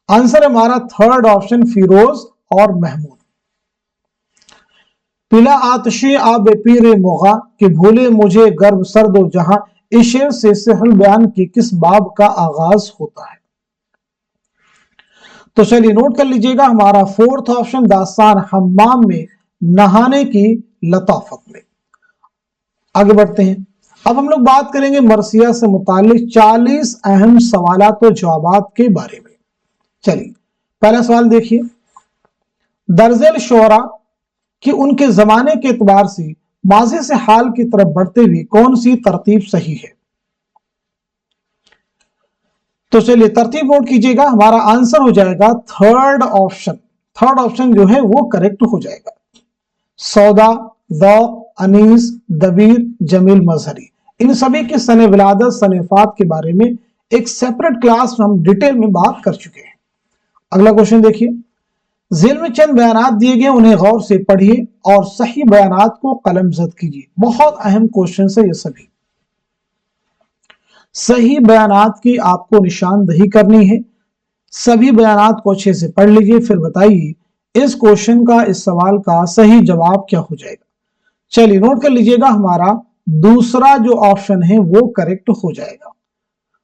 आंसर हमारा थर्ड ऑप्शन फिरोज और महमूद। पिला आतशे आब पीरे मुगा कि भूले मुझे गर्व सर्दो जहां, इस शेर से सिहर बयान की किस बाब का आगाज होता है? तो चलिए नोट कर लीजिएगा हमारा फोर्थ ऑप्शन दास्तान हम्माम में नहाने की लताफत में। आगे बढ़ते हैं, अब हम लोग बात करेंगे मरसिया से मुताल्लिक 40 अहम सवालात और जवाबात के बारे में। चलिए पहला सवाल देखिए, दर्जेल शोरा कि उनके जमाने के एतबार से माजी से हाल की तरफ बढ़ते हुए कौन सी तरतीब सही है? तो चलिए तरतीब नोट कीजिएगा, हमारा आंसर हो जाएगा थर्ड ऑप्शन। थर्ड ऑप्शन जो है वो करेक्ट हो जाएगा। सौदा, ज़ौक़, अनीस, दबीर, जमील मजहरी, इन सभी की सने विलादत सनेफात के बारे में एक सेपरेट क्लास में हम डिटेल में बात कर चुके हैं। अगला क्वेश्चन देखिए, ज़ेल में चंद बयानात दिए गए, उन्हें गौर से पढ़िए और सही बयानात को कलमज़द कीजिए। बहुत अहम क्वेश्चन है ये सभी। सही बयानात की आपको निशानदही करनी है। सभी बयानात को अच्छे से पढ़ लीजिए, फिर बताइए इस क्वेश्चन का, इस सवाल का सही जवाब क्या हो जाएगा। चलिए नोट कर लीजिएगा, हमारा दूसरा जो ऑप्शन है वो करेक्ट हो जाएगा।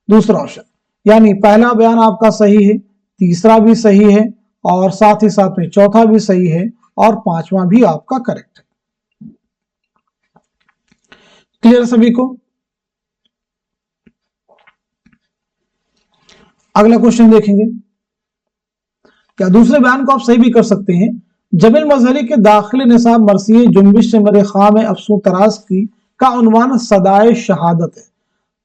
दूसरा ऑप्शन यानी पहला बयान आपका सही है, तीसरा भी सही है और साथ ही साथ में चौथा भी सही है और पांचवा भी आपका करेक्ट है। क्लियर सभी को? अगला क्वेश्चन देखेंगे, क्या दूसरे बयान को आप सही भी कर सकते हैं? जमील मजहरी के दाखिल निसाब मरसिए जुम्बिश से मेरे ख्वाम अफसू तराज की का उन्वान सदाए शहादत है।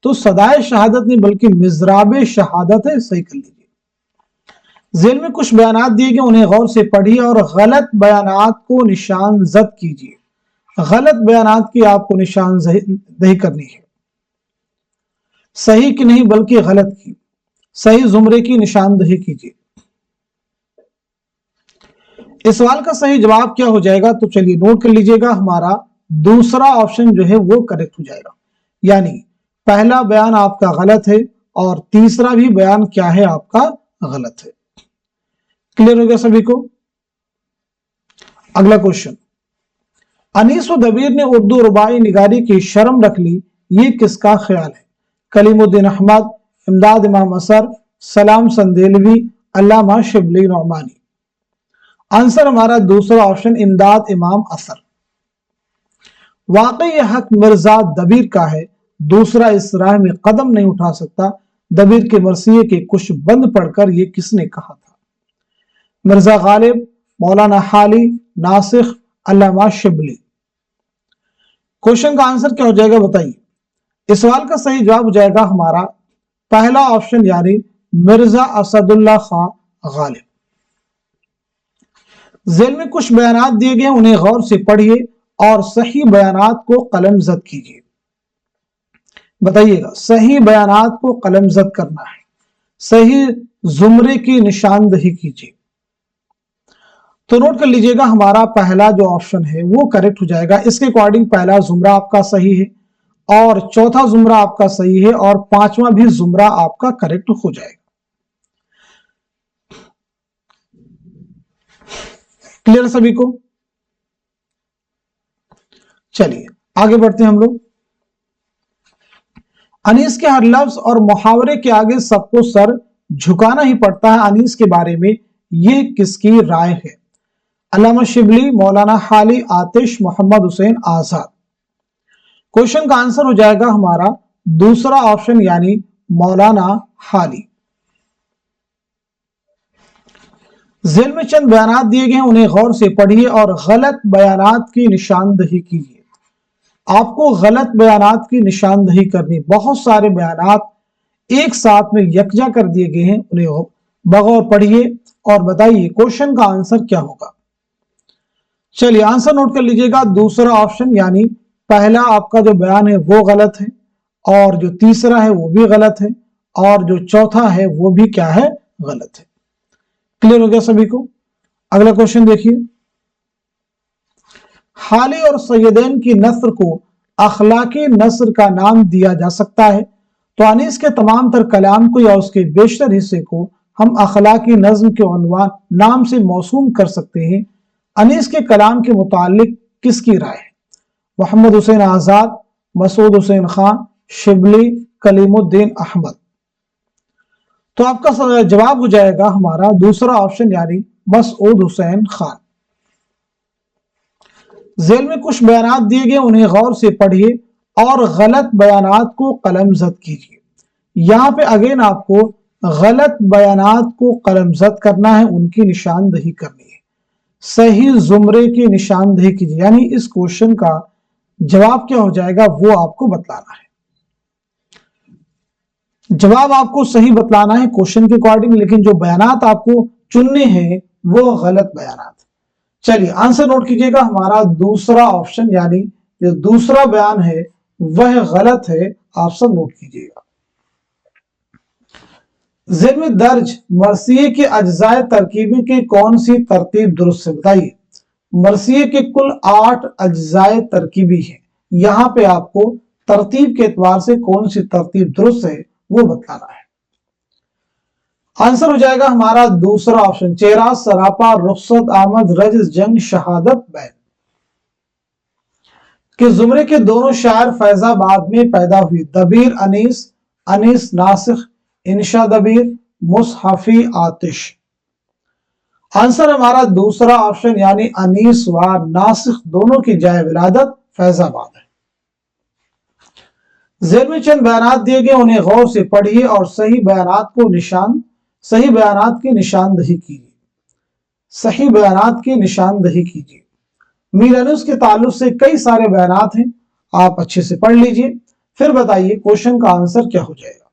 तो सदाए शहादत नहीं बल्कि मिजराब शहादत है, सही कर लीजिए। जेल में कुछ बयानात दिए गए, उन्हें गौर से पढ़िए और गलत बयानात को निशानजद कीजिए। गलत बयानात की आपको निशानदही करनी है, सही की नहीं बल्कि गलत की। सही जुमरे की निशानदही कीजिए। इस सवाल का सही जवाब क्या हो जाएगा? तो चलिए नोट कर लीजिएगा, हमारा दूसरा ऑप्शन जो है वो करेक्ट हो जाएगा। यानी पहला बयान आपका गलत है और तीसरा भी बयान क्या है आपका गलत है। क्लियर हो गया सभी को? अगला क्वेश्चन, अनीस व दबीर ने उर्दू रुबाई निगारी की शर्म रख ली, ये किसका ख्याल है? कलीमुद्दीन अहमद, इमदाद इमाम असर, सलाम संदेलवी, अल्लामा शिबली नौमानी। आंसर हमारा दूसरा ऑप्शन इमदाद इमाम असर। वाकई यह हक मिर्जा दबीर का है, दूसरा इस राह में कदम नहीं उठा सकता। दबीर के मरसिये के कुछ बंद पढ़कर ये किसने कहा था? मिर्जा गालिब, मौलाना हाली, नासिख, अल्लामा शिबली। क्वेश्चन का आंसर क्या हो जाएगा बताइए। इस सवाल का सही जवाब हो जाएगा हमारा पहला ऑप्शन यानी मिर्जा असदुल्ला खां गालिब। जेल में कुछ बयानात दिए गए, उन्हें गौर से पढ़िए और सही बयानात को कलमजद कीजिए। बताइएगा, सही बयानात को कलमजद करना है, सही जुमरे की निशानदही कीजिए। तो नोट कर लीजिएगा, हमारा पहला जो ऑप्शन है वो करेक्ट हो जाएगा। इसके अकॉर्डिंग पहला जुमरा आपका सही है और चौथा जुमरा आपका सही है और पांचवा भी जुमरा आपका करेक्ट हो जाएगा। क्लियर सभी को? चलिए आगे बढ़ते हैं हम लोग। अनीस के हर लफ्ज और मुहावरे के आगे सबको सर झुकाना ही पड़ता है, अनीस के बारे में ये किसकी राय है? अल्लामा शिबली, मौलाना हाली, आतिश, मोहम्मद हुसैन आजाद। क्वेश्चन का आंसर हो जाएगा हमारा दूसरा ऑप्शन यानी मौलाना हाली। जेल में चंद बयानात दिए गए हैं, उन्हें गौर से पढ़िए और गलत बयानात की निशानदही कीजिए। आपको गलत बयानात की निशानदही करनी। बहुत सारे बयानात एक साथ में यकजा कर दिए गए हैं, उन्हें बगौर पढ़िए और बताइए क्वेश्चन का आंसर क्या होगा। चलिए आंसर नोट कर लीजिएगा, दूसरा ऑप्शन यानी पहला आपका जो बयान है वो गलत है और जो तीसरा है वो भी गलत है और जो चौथा है वो भी क्या है? गलत है। क्लियर हो गया सभी को? अगला क्वेश्चन देखिए, हाली और सैयदैन की नस्र को अखलाकी नस्र का नाम दिया जा सकता है, तो अनीस के तमाम तर कलाम को या उसके बेशतर हिस्से को हम अखलाकी नज्म के उन्वान नाम से मौसूम कर सकते हैं। अनीस के कलाम के मुतालिक किसकी राय है? मोहम्मद हुसैन आजाद, मसूद हुसैन खान, शिबली, कलीमुद्दीन अहमद। तो आपका जवाब हो जाएगा हमारा दूसरा ऑप्शन यानी मसूद हुसैन खान। जेल में कुछ बयानात दिए गए, उन्हें गौर से पढ़िए और गलत बयानात को कलमजद कीजिए। यहाँ पे अगेन आपको गलत बयानात को कलमजद करना है, उनकी निशानदही करनी है, सही जुमरे की निशानदही कीजिए। यानी इस क्वेश्चन का जवाब क्या हो जाएगा वो आपको बतलाना है। जवाब आपको सही बतलाना है क्वेश्चन के अकॉर्डिंग, लेकिन जो बयानात आपको चुनने हैं वो गलत बयानात। चलिए आंसर नोट कीजिएगा, हमारा दूसरा ऑप्शन यानी जो दूसरा बयान है वह गलत है। आप सब नोट कीजिएगा। ज़ेल में दर्ज मरसिये के अज्जाए तरकीबी की कौन सी तरतीब दुरुस्त है? बताइए। मरसिये के कुल 8 अज्जाए तरकीबी हैं, यहां पे आपको तरतीब के एतबार से कौन सी तरतीब दुरुस्त है वो बतलाना है। आंसर हो जाएगा हमारा दूसरा ऑप्शन, चेहरा, सरापा, रुखसत, आमद, रज्ज, जंग, शहादत, बैन। के जुमरे के दोनों शायर फैजाबाद में पैदा हुए। दबीर अनीस, अनीस नासिख, इंशा दबीर, मुसहफी आतिश। आंसर हमारा दूसरा ऑप्शन यानी अनीस व नासिख दोनों की जाए विलादत फैजाबाद है। जेल में चंद बयानात दिए गए, उन्हें गौर से पढ़िए और सही बयानात की निशानदही कीजिए। सही बयानात की निशानदही कीजिए। मीर अनस के ताल्लुक से कई सारे बयानात हैं, आप अच्छे से पढ़ लीजिए, फिर बताइए क्वेश्चन का आंसर क्या हो जाएगा।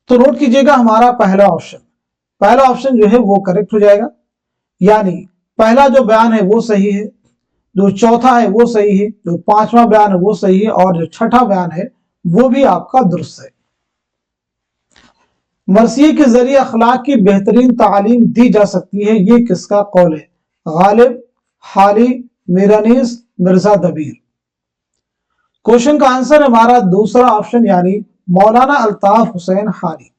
तो नोट कीजिएगा हमारा पहला ऑप्शन जो है वो करेक्ट हो जाएगा, यानी पहला जो बयान है वो सही है, जो चौथा है वो सही है, जो पांचवा बयान है वो सही है और जो छठा बयान है वो भी आपका दुरुस्त है। मरसिये के जरिए अखलाक की बेहतरीन तालीम दी जा सकती है, ये किसका कौल है? गालिब, हाली, मीर अनीस, मिर्जा दबीर। क्वेश्चन का आंसर हमारा दूसरा ऑप्शन यानी मौलाना अल्ताफ हुसैन हाली।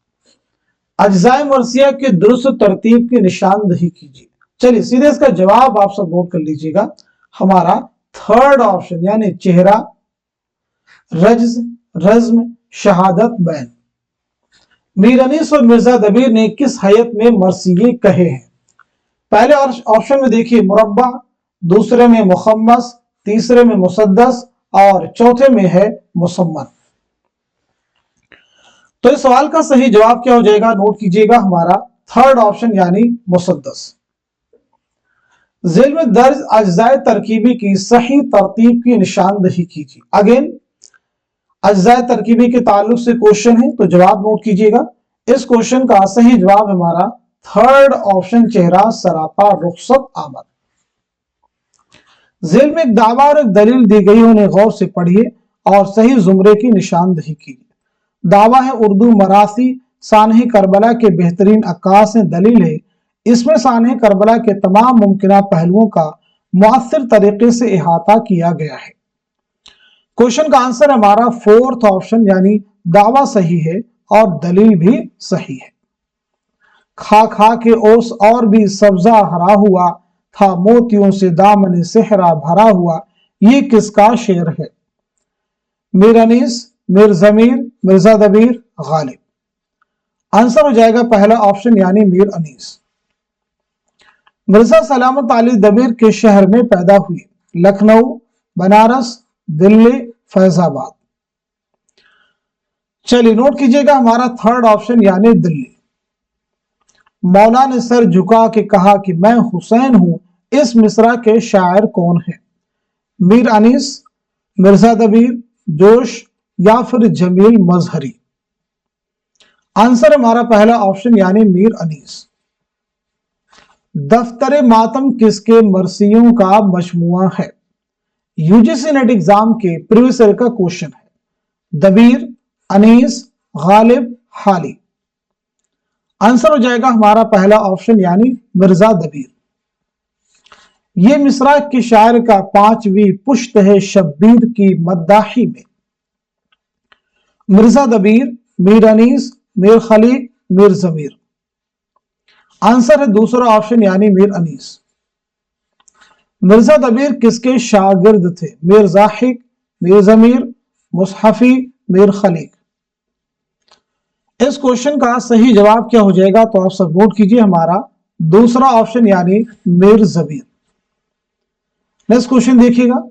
अज्जाए मरसिया की दुरुस्त तरतीब की निशानदही कीजिए। चलिए सीधे इसका जवाब आप सब नोट कर लीजिएगा, हमारा थर्ड ऑप्शन यानी चेहरा, रज्ज, रज्म, शहादत, बैन। मीर अनीस और मिर्जा दबीर ने किस हैयत में मरसिये कहे हैं? पहले ऑप्शन में देखिए मुरब्बा, दूसरे में मुखम्मस, तीसरे में मुसद्दस और चौथे में है मुसम्मन। तो इस सवाल का सही जवाब क्या हो जाएगा? नोट कीजिएगा, हमारा थर्ड ऑप्शन यानी मुसद्दस। जेल में दर्ज अज्जाए तरकीबी की सही तरतीब की निशानदही कीजिए। अगेन अज्जाए तरकीबी के ताल्लुक से क्वेश्चन है, तो जवाब नोट कीजिएगा। इस क्वेश्चन का सही जवाब हमारा थर्ड ऑप्शन, चेहरा, सरापा, रुखसत, आमद। जेल में एक दावा और एक दलील दी गई, उन्हें गौर से पढ़िए और सही जुमरे की निशानदही कीजिए। दावा है उर्दू मरासी सानह करबला के बेहतरीन अक्कास हैं। दलील है इसमें सानह करबला के तमाम मुमकिन पहलुओं का मुअस्सिर तरीके से इहाता किया गया है। क्वेश्चन का आंसर हमारा फोर्थ ऑप्शन यानी दावा सही है और दलील भी सही है। खा खा के ओस और भी सब्जा हरा हुआ था, मोतियों से दामन सेहरा भरा हुआ, ये किसका शेर है? मीर अनीस, मीर जमीर, मिर्जा दबीर, गालिब। आंसर हो जाएगा पहला ऑप्शन यानी मीर अनीस। मिर्जा सलामत अली दबीर के शहर में पैदा हुए। लखनऊ, बनारस, दिल्ली, फैजाबाद। चलिए नोट कीजिएगा, हमारा थर्ड ऑप्शन यानी दिल्ली। मौला ने सर झुका के कहा कि मैं हुसैन हूं, इस मिसरा के शायर कौन है? मीर अनीस, मिर्जा दबीर, जोश या फिर जमील मजहरी। आंसर हमारा पहला ऑप्शन यानी मीर अनीस। दफ्तर मातम किसके मरसियों का मजमुआ है? यूजीसी नेट एग्जाम के प्रीवियस ईयर का क्वेश्चन है। दबीर, अनीस, गालिब, हाली। आंसर हो जाएगा हमारा पहला ऑप्शन यानी मिर्जा दबीर। ये मिसरा के शायर का 5वीं पुश्त है शब्बीर की मद्दाही में। मिर्जा दबीर, मीर अनीस, मीर खलीक, मीर जमीर। आंसर है दूसरा ऑप्शन यानी मीर अनीस। मिर्जा दबीर किसके शागिर्द थे? मीर जाहिक, मीर जमीर, मुसहफी, मीर खलीक। इस क्वेश्चन का सही जवाब क्या हो जाएगा? तो आप सब नोट कीजिए, हमारा दूसरा ऑप्शन यानी मीर जबीर। नेक्स्ट क्वेश्चन देखिएगा।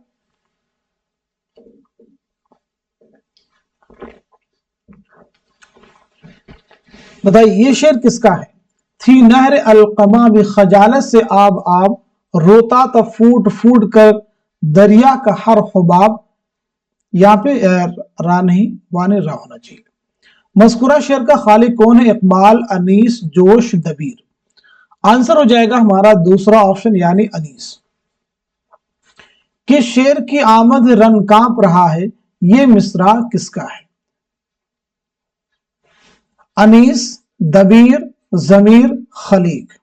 बताइए ये शेर किसका है? थी नहर अलकमा भी खजालत से आब आब, रोता तो फूट फूट कर दरिया का हर हुबाब। यहाँ पे रा नहीं, वाने रा होना चाहिए। मस्कुरा शेर का खालिक कौन है? इकबाल, अनीस, जोश, दबीर। आंसर हो जाएगा हमारा दूसरा ऑप्शन यानी अनीस। कि शेर की आमद रन कांप रहा है, ये मिसरा किसका है? अनीस, दबीर, जमीर, खलीक।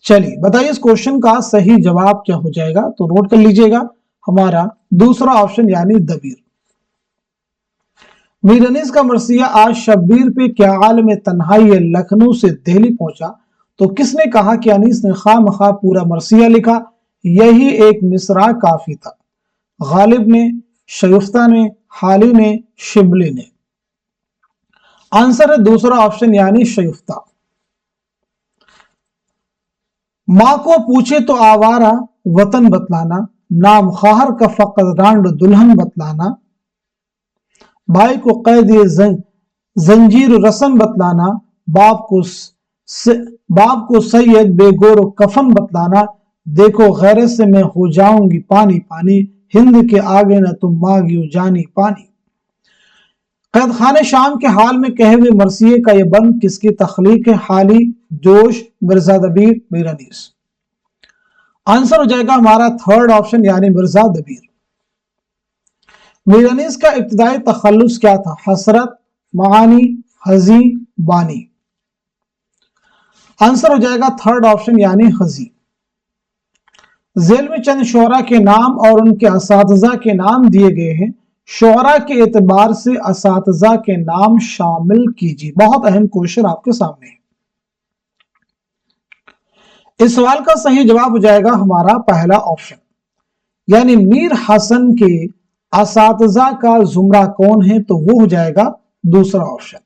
चलिए बताइए इस क्वेश्चन का सही जवाब क्या हो जाएगा? तो नोट कर लीजिएगा, हमारा दूसरा ऑप्शन यानी दबीर। मीर अनीस का मरसिया आज शब्बीर पे क्या आलम तन्हाई है, लखनऊ से दिल्ली पहुंचा। तो किसने कहा कि अनीस ने खामखा पूरा मरसिया लिखा? यही एक मिसरा काफी था। गालिब ने, शगुफ्ता ने, हाली ने, शिबली ने। आंसर है दूसरा ऑप्शन यानी शगुफ्ता। मां को पूछे तो आवारा वतन बतलाना, नाम खाहर का फकत रांड दुल्हन बतलाना। भाई को कैद जंजीर रसन बतलाना, बाप को सैयद बेगोर कफन बतलाना। देखो गैरत से मैं हो जाऊंगी पानी पानी, हिंद के आगे न तुम मांगियो जानी पानी। कैद खाने शाम के हाल में कहे हुए मरसिये का यह बंद किसकी तख्लीक है? हाली, जोश, मिर्जा दबीर, मीर अनीस। आंसर हो जाएगा हमारा थर्ड ऑप्शन यानी मिर्जा दबीर। मीर अनीस का इब्तिदाई तखल्लुस क्या था? हसरत, महानी, हजी, बानी। आंसर हो जाएगा थर्ड ऑप्शन यानी हजी। जेल में चंद शोरा के नाम और उनके असातिज़ा के नाम दिए गए हैं, शोरा के एतबार से असातिज़ा के नाम शामिल कीजिए। बहुत अहम क्वेश्चन आपके सामने है। इस सवाल का सही जवाब हो जाएगा हमारा पहला ऑप्शन यानी मीर हसन के असातिज़ा का जुमरा कौन है? तो वो हो जाएगा दूसरा ऑप्शन।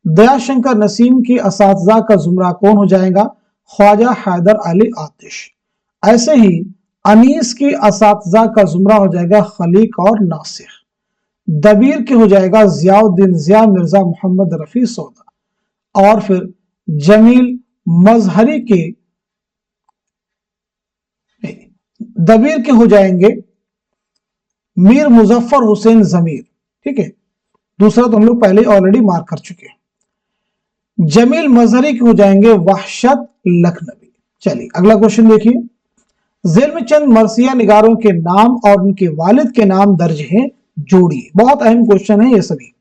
दयाशंकर नसीम के असातिज़ा का जुमरा कौन हो जाएगा? ख्वाजा हैदर अली आतिश। ऐसे ही अनीस के असातिज़ा का जुमरा हो जाएगा खलीक और नासिर। दबीर के हो जाएगा जियाउद्दीन जिया, मिर्जा मोहम्मद रफी सौदा। और फिर जमील मजहरी के, दबीर के हो जाएंगे मीर मुजफ्फर हुसैन जमीर। ठीक है, दूसरा तो हम लोग पहले ऑलरेडी मार्क कर चुके हैं। जमील मजहरी के हो जाएंगे वहशत लखनवी। चलिए अगला क्वेश्चन देखिए। जेल में चंद मरसिया निगारों के नाम और उनके वालिद के नाम दर्ज हैं, जोड़िए। बहुत अहम क्वेश्चन है ये सभी।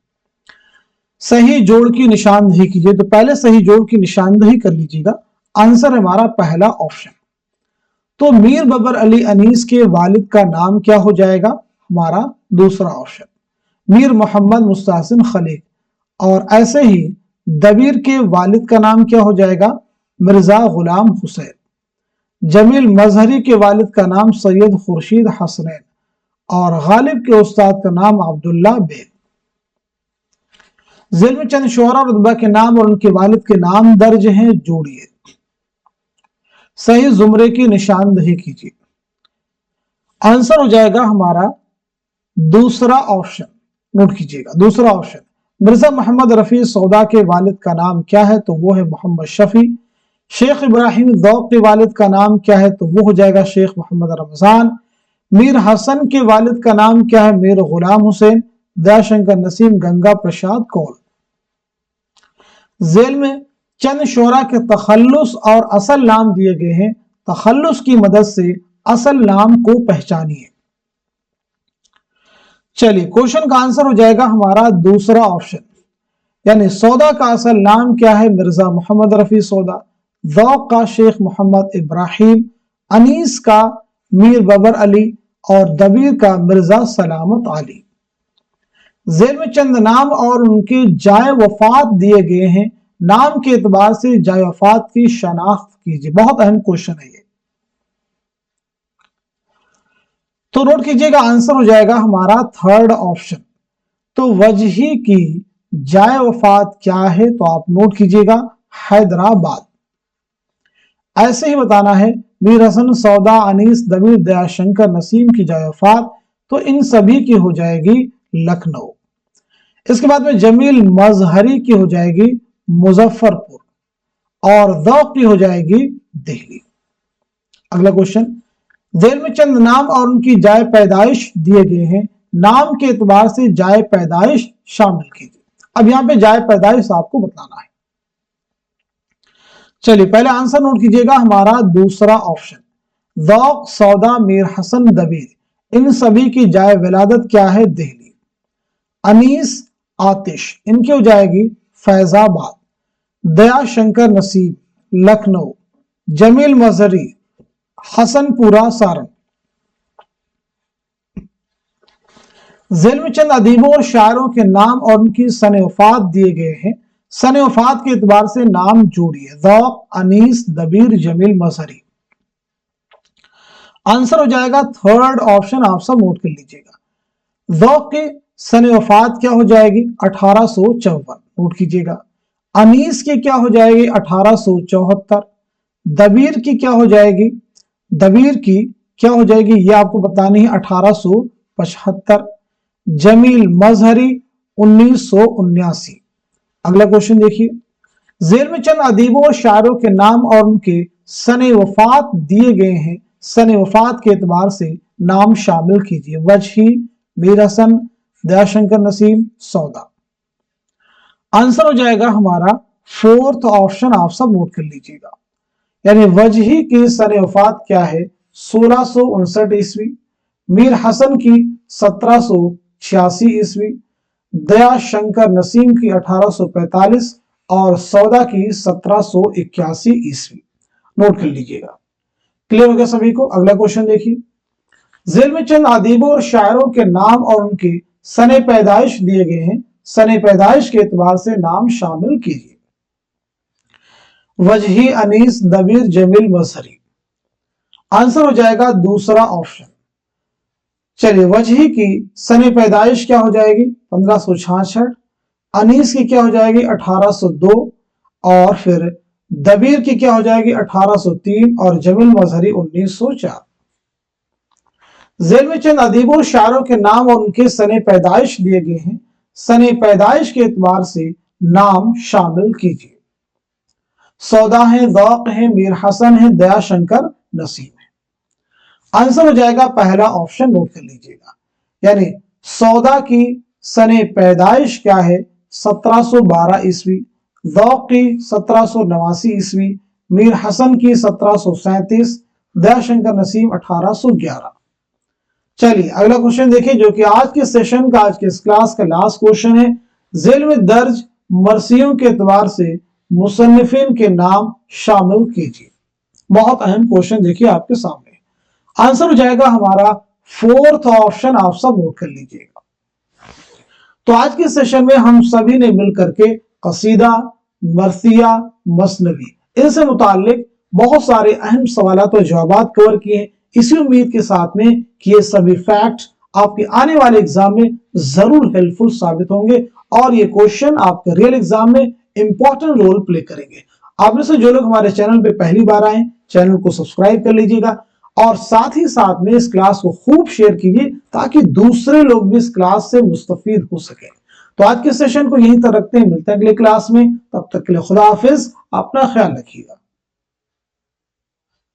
सही जोड़ की निशानदेही कीजिए। तो पहले सही जोड़ की निशानदेही कर लीजिएगा। आंसर हमारा पहला ऑप्शन। तो मीर बबर अली अनीस के वालिद का नाम क्या हो जाएगा? हमारा दूसरा ऑप्शन मीर मोहम्मद मुस्तासिम खलीक। और ऐसे ही दबीर के वालिद का नाम क्या हो जाएगा? मिर्जा गुलाम हुसैन। जमील मजहरी के वालिद का नाम सैयद खुर्शीद हसनैन। और गालिब के उस्ताद का नाम अब्दुल्ला बेग। जेल में चंद शोहरा और रुतबा के नाम और उनके वालिद के नाम दर्ज हैं, जोड़िए। सही जुमरे की निशानदेही कीजिए। आंसर हो जाएगा हमारा दूसरा ऑप्शन। नोट कीजिएगा दूसरा ऑप्शन। मिर्जा मोहम्मद रफी सौदा के वालिद का नाम क्या है? तो वो है मोहम्मद शफी। शेख इब्राहिम ज़ौक़ के वालिद का नाम क्या है? तो वो हो जाएगा शेख मोहम्मद रमजान। मीर हसन के वालिद का नाम क्या है? मीर गुलाम हुसैन। दयाशंकर नसीम, गंगा प्रसाद कौल। जेल में चंद शोरा के तखल्लुस और असल नाम दिए गए हैं। तखल्लुस की मदद से असल नाम को पहचानिए। चलिए क्वेश्चन का आंसर हो जाएगा हमारा दूसरा ऑप्शन यानी सौदा का असल नाम क्या है? मिर्जा मोहम्मद रफी सौदा। ज़ौक़ का शेख मोहम्मद इब्राहिम। अनीस का मीर बबर अली। और दबीर का मिर्जा सलामत अली। जेल में चंद नाम और उनके जाए वफात दिए गए हैं। नाम के एतबार से जाए वफात की शनाख्त कीजिए। बहुत अहम क्वेश्चन है ये, तो नोट कीजिएगा आंसर हो जाएगा हमारा थर्ड ऑप्शन। तो वजही की जाए वफात क्या है, तो आप नोट कीजिएगा हैदराबाद। ऐसे ही बताना है मीर हसन, सौदा, अनीस, दबीर, दयाशंकर, नसीम की जाए वफात, तो इन सभी की हो जाएगी लखनऊ। इसके बाद में जमील मजहरी की हो जाएगी मुजफ्फरपुर और ज़ौक़ की हो जाएगी दिल्ली। अगला क्वेश्चन, जेल में चंद नाम और उनकी जाए पैदाइश दिए गए हैं, नाम के एतबार से जाए पैदाइश शामिल कीजिए। अब यहां पे जाए पैदाइश आपको बताना है। चलिए पहले आंसर नोट कीजिएगा हमारा दूसरा ऑप्शन, ज़ौक़, सौदा, मीर हसन, दबीर, इन सभी की जाए विलादत क्या है, दिल्ली। अनीस, आतिश, इनकी हो जाएगी फैजाबाद। दयाशंकर, नसीम, लखनऊ। जमील मजहरी, हसनपुरा, सारण। जेल में चंद अदीबों और शायरों के नाम और उनकी सने वफात दिए गए हैं, सने वफात के एतबार से नाम जोड़िए। ज़ौक़, अनीस, दबीर, जमील मजहरी। आंसर हो जाएगा थर्ड ऑप्शन, आप सब नोट कर लीजिएगा। ज़ौक़ के सने वफात क्या हो जाएगी, 1854, नोट कीजिएगा। अनीस की क्या हो जाएगी, 1874। दबीर की क्या हो जाएगी, दबीर की क्या हो जाएगी, ये आपको बतानी है, 1875। जमील मजहरी 1979। अगला क्वेश्चन देखिए, जेल में चंद अदीबों और शायरों के नाम और उनके सने वफात दिए गए हैं, सने वफात के एतबार से नाम शामिल कीजिए। वजही, मीर हसन, दयाशंकर, नसीम, सौदा। आंसर हो जाएगा हमारा फोर्थ ऑप्शन, आप सब नोट कर लीजिएगा। यानी वजही की सने वफात क्या है, 1659 ईस्वी। मीर हसन की 1786 ईस्वी। दयाशंकर नसीम की 1845 और सौदा की 1781 ईस्वी। नोट कर लीजिएगा। क्लियर हो गया सभी को। अगला क्वेश्चन देखिए, जेल में चंद अदीबों और शायरों के नाम और उनके सने पैदाइश दिए गए हैं, सने पैदाइश के एतबार से नाम शामिल कीजिए। वजही, अनीस, दबीर, जमील मजहरी। आंसर हो जाएगा दूसरा ऑप्शन। चलिए वजही की सने पैदाइश क्या हो जाएगी, 1566। अनीस की क्या हो जाएगी, 1802 और फिर दबीर की क्या हो जाएगी, 1803 और जमील मजहरी 1904। जेल में चंद अदीबों और शायरों के नाम और उनके सने पैदाइश दिए गए हैं, सने पैदाइश के एतबार से नाम शामिल कीजिए। सौदा है, ज़ौक़ है, मीर हसन है, दयाशंकर, नसीम है। आंसर हो जाएगा पहला ऑप्शन, नोट कर लीजिएगा। यानी सौदा की सने पैदाइश क्या है, 1712 ईस्वी। ज़ौक़ की 1789 ईस्वी। मीर हसन की 1737। दयाशंकर नसीम 1811। चलिए अगला क्वेश्चन देखिए, जो कि आज के सेशन का, आज के इस क्लास का लास्ट क्वेश्चन है। जेल में दर्ज मरसियों के एतबार से मुसन्निफिन के नाम शामिल कीजिए। बहुत अहम क्वेश्चन देखिए आपके सामने। आंसर हो जाएगा हमारा फोर्थ ऑप्शन, आप सब नोट कर लीजिएगा। तो आज के सेशन में हम सभी ने मिलकर के कसीदा, मरसिया, मसनवी, इनसे मुताल्लिक बहुत सारे अहम सवालात और जवाबात कवर किए हैं। इसी उम्मीद के साथ में कि ये सभी फैक्ट आपके आने वाले एग्जाम में जरूर हेल्पफुल साबित होंगे और ये क्वेश्चन आपके रियल एग्जाम में इंपॉर्टेंट रोल प्ले करेंगे। आप में से जो लोग हमारे चैनल पे पहली बार आए, चैनल को सब्सक्राइब कर लीजिएगा और साथ ही साथ में इस क्लास को खूब शेयर कीजिए ताकि दूसरे लोग भी इस क्लास से मुस्तफीद हो सके। तो आज के सेशन को यहीं तक रखते हैं, मिलते हैं अगले क्लास में। तब तक के लिए खुदा हाफिज, अपना ख्याल रखिएगा।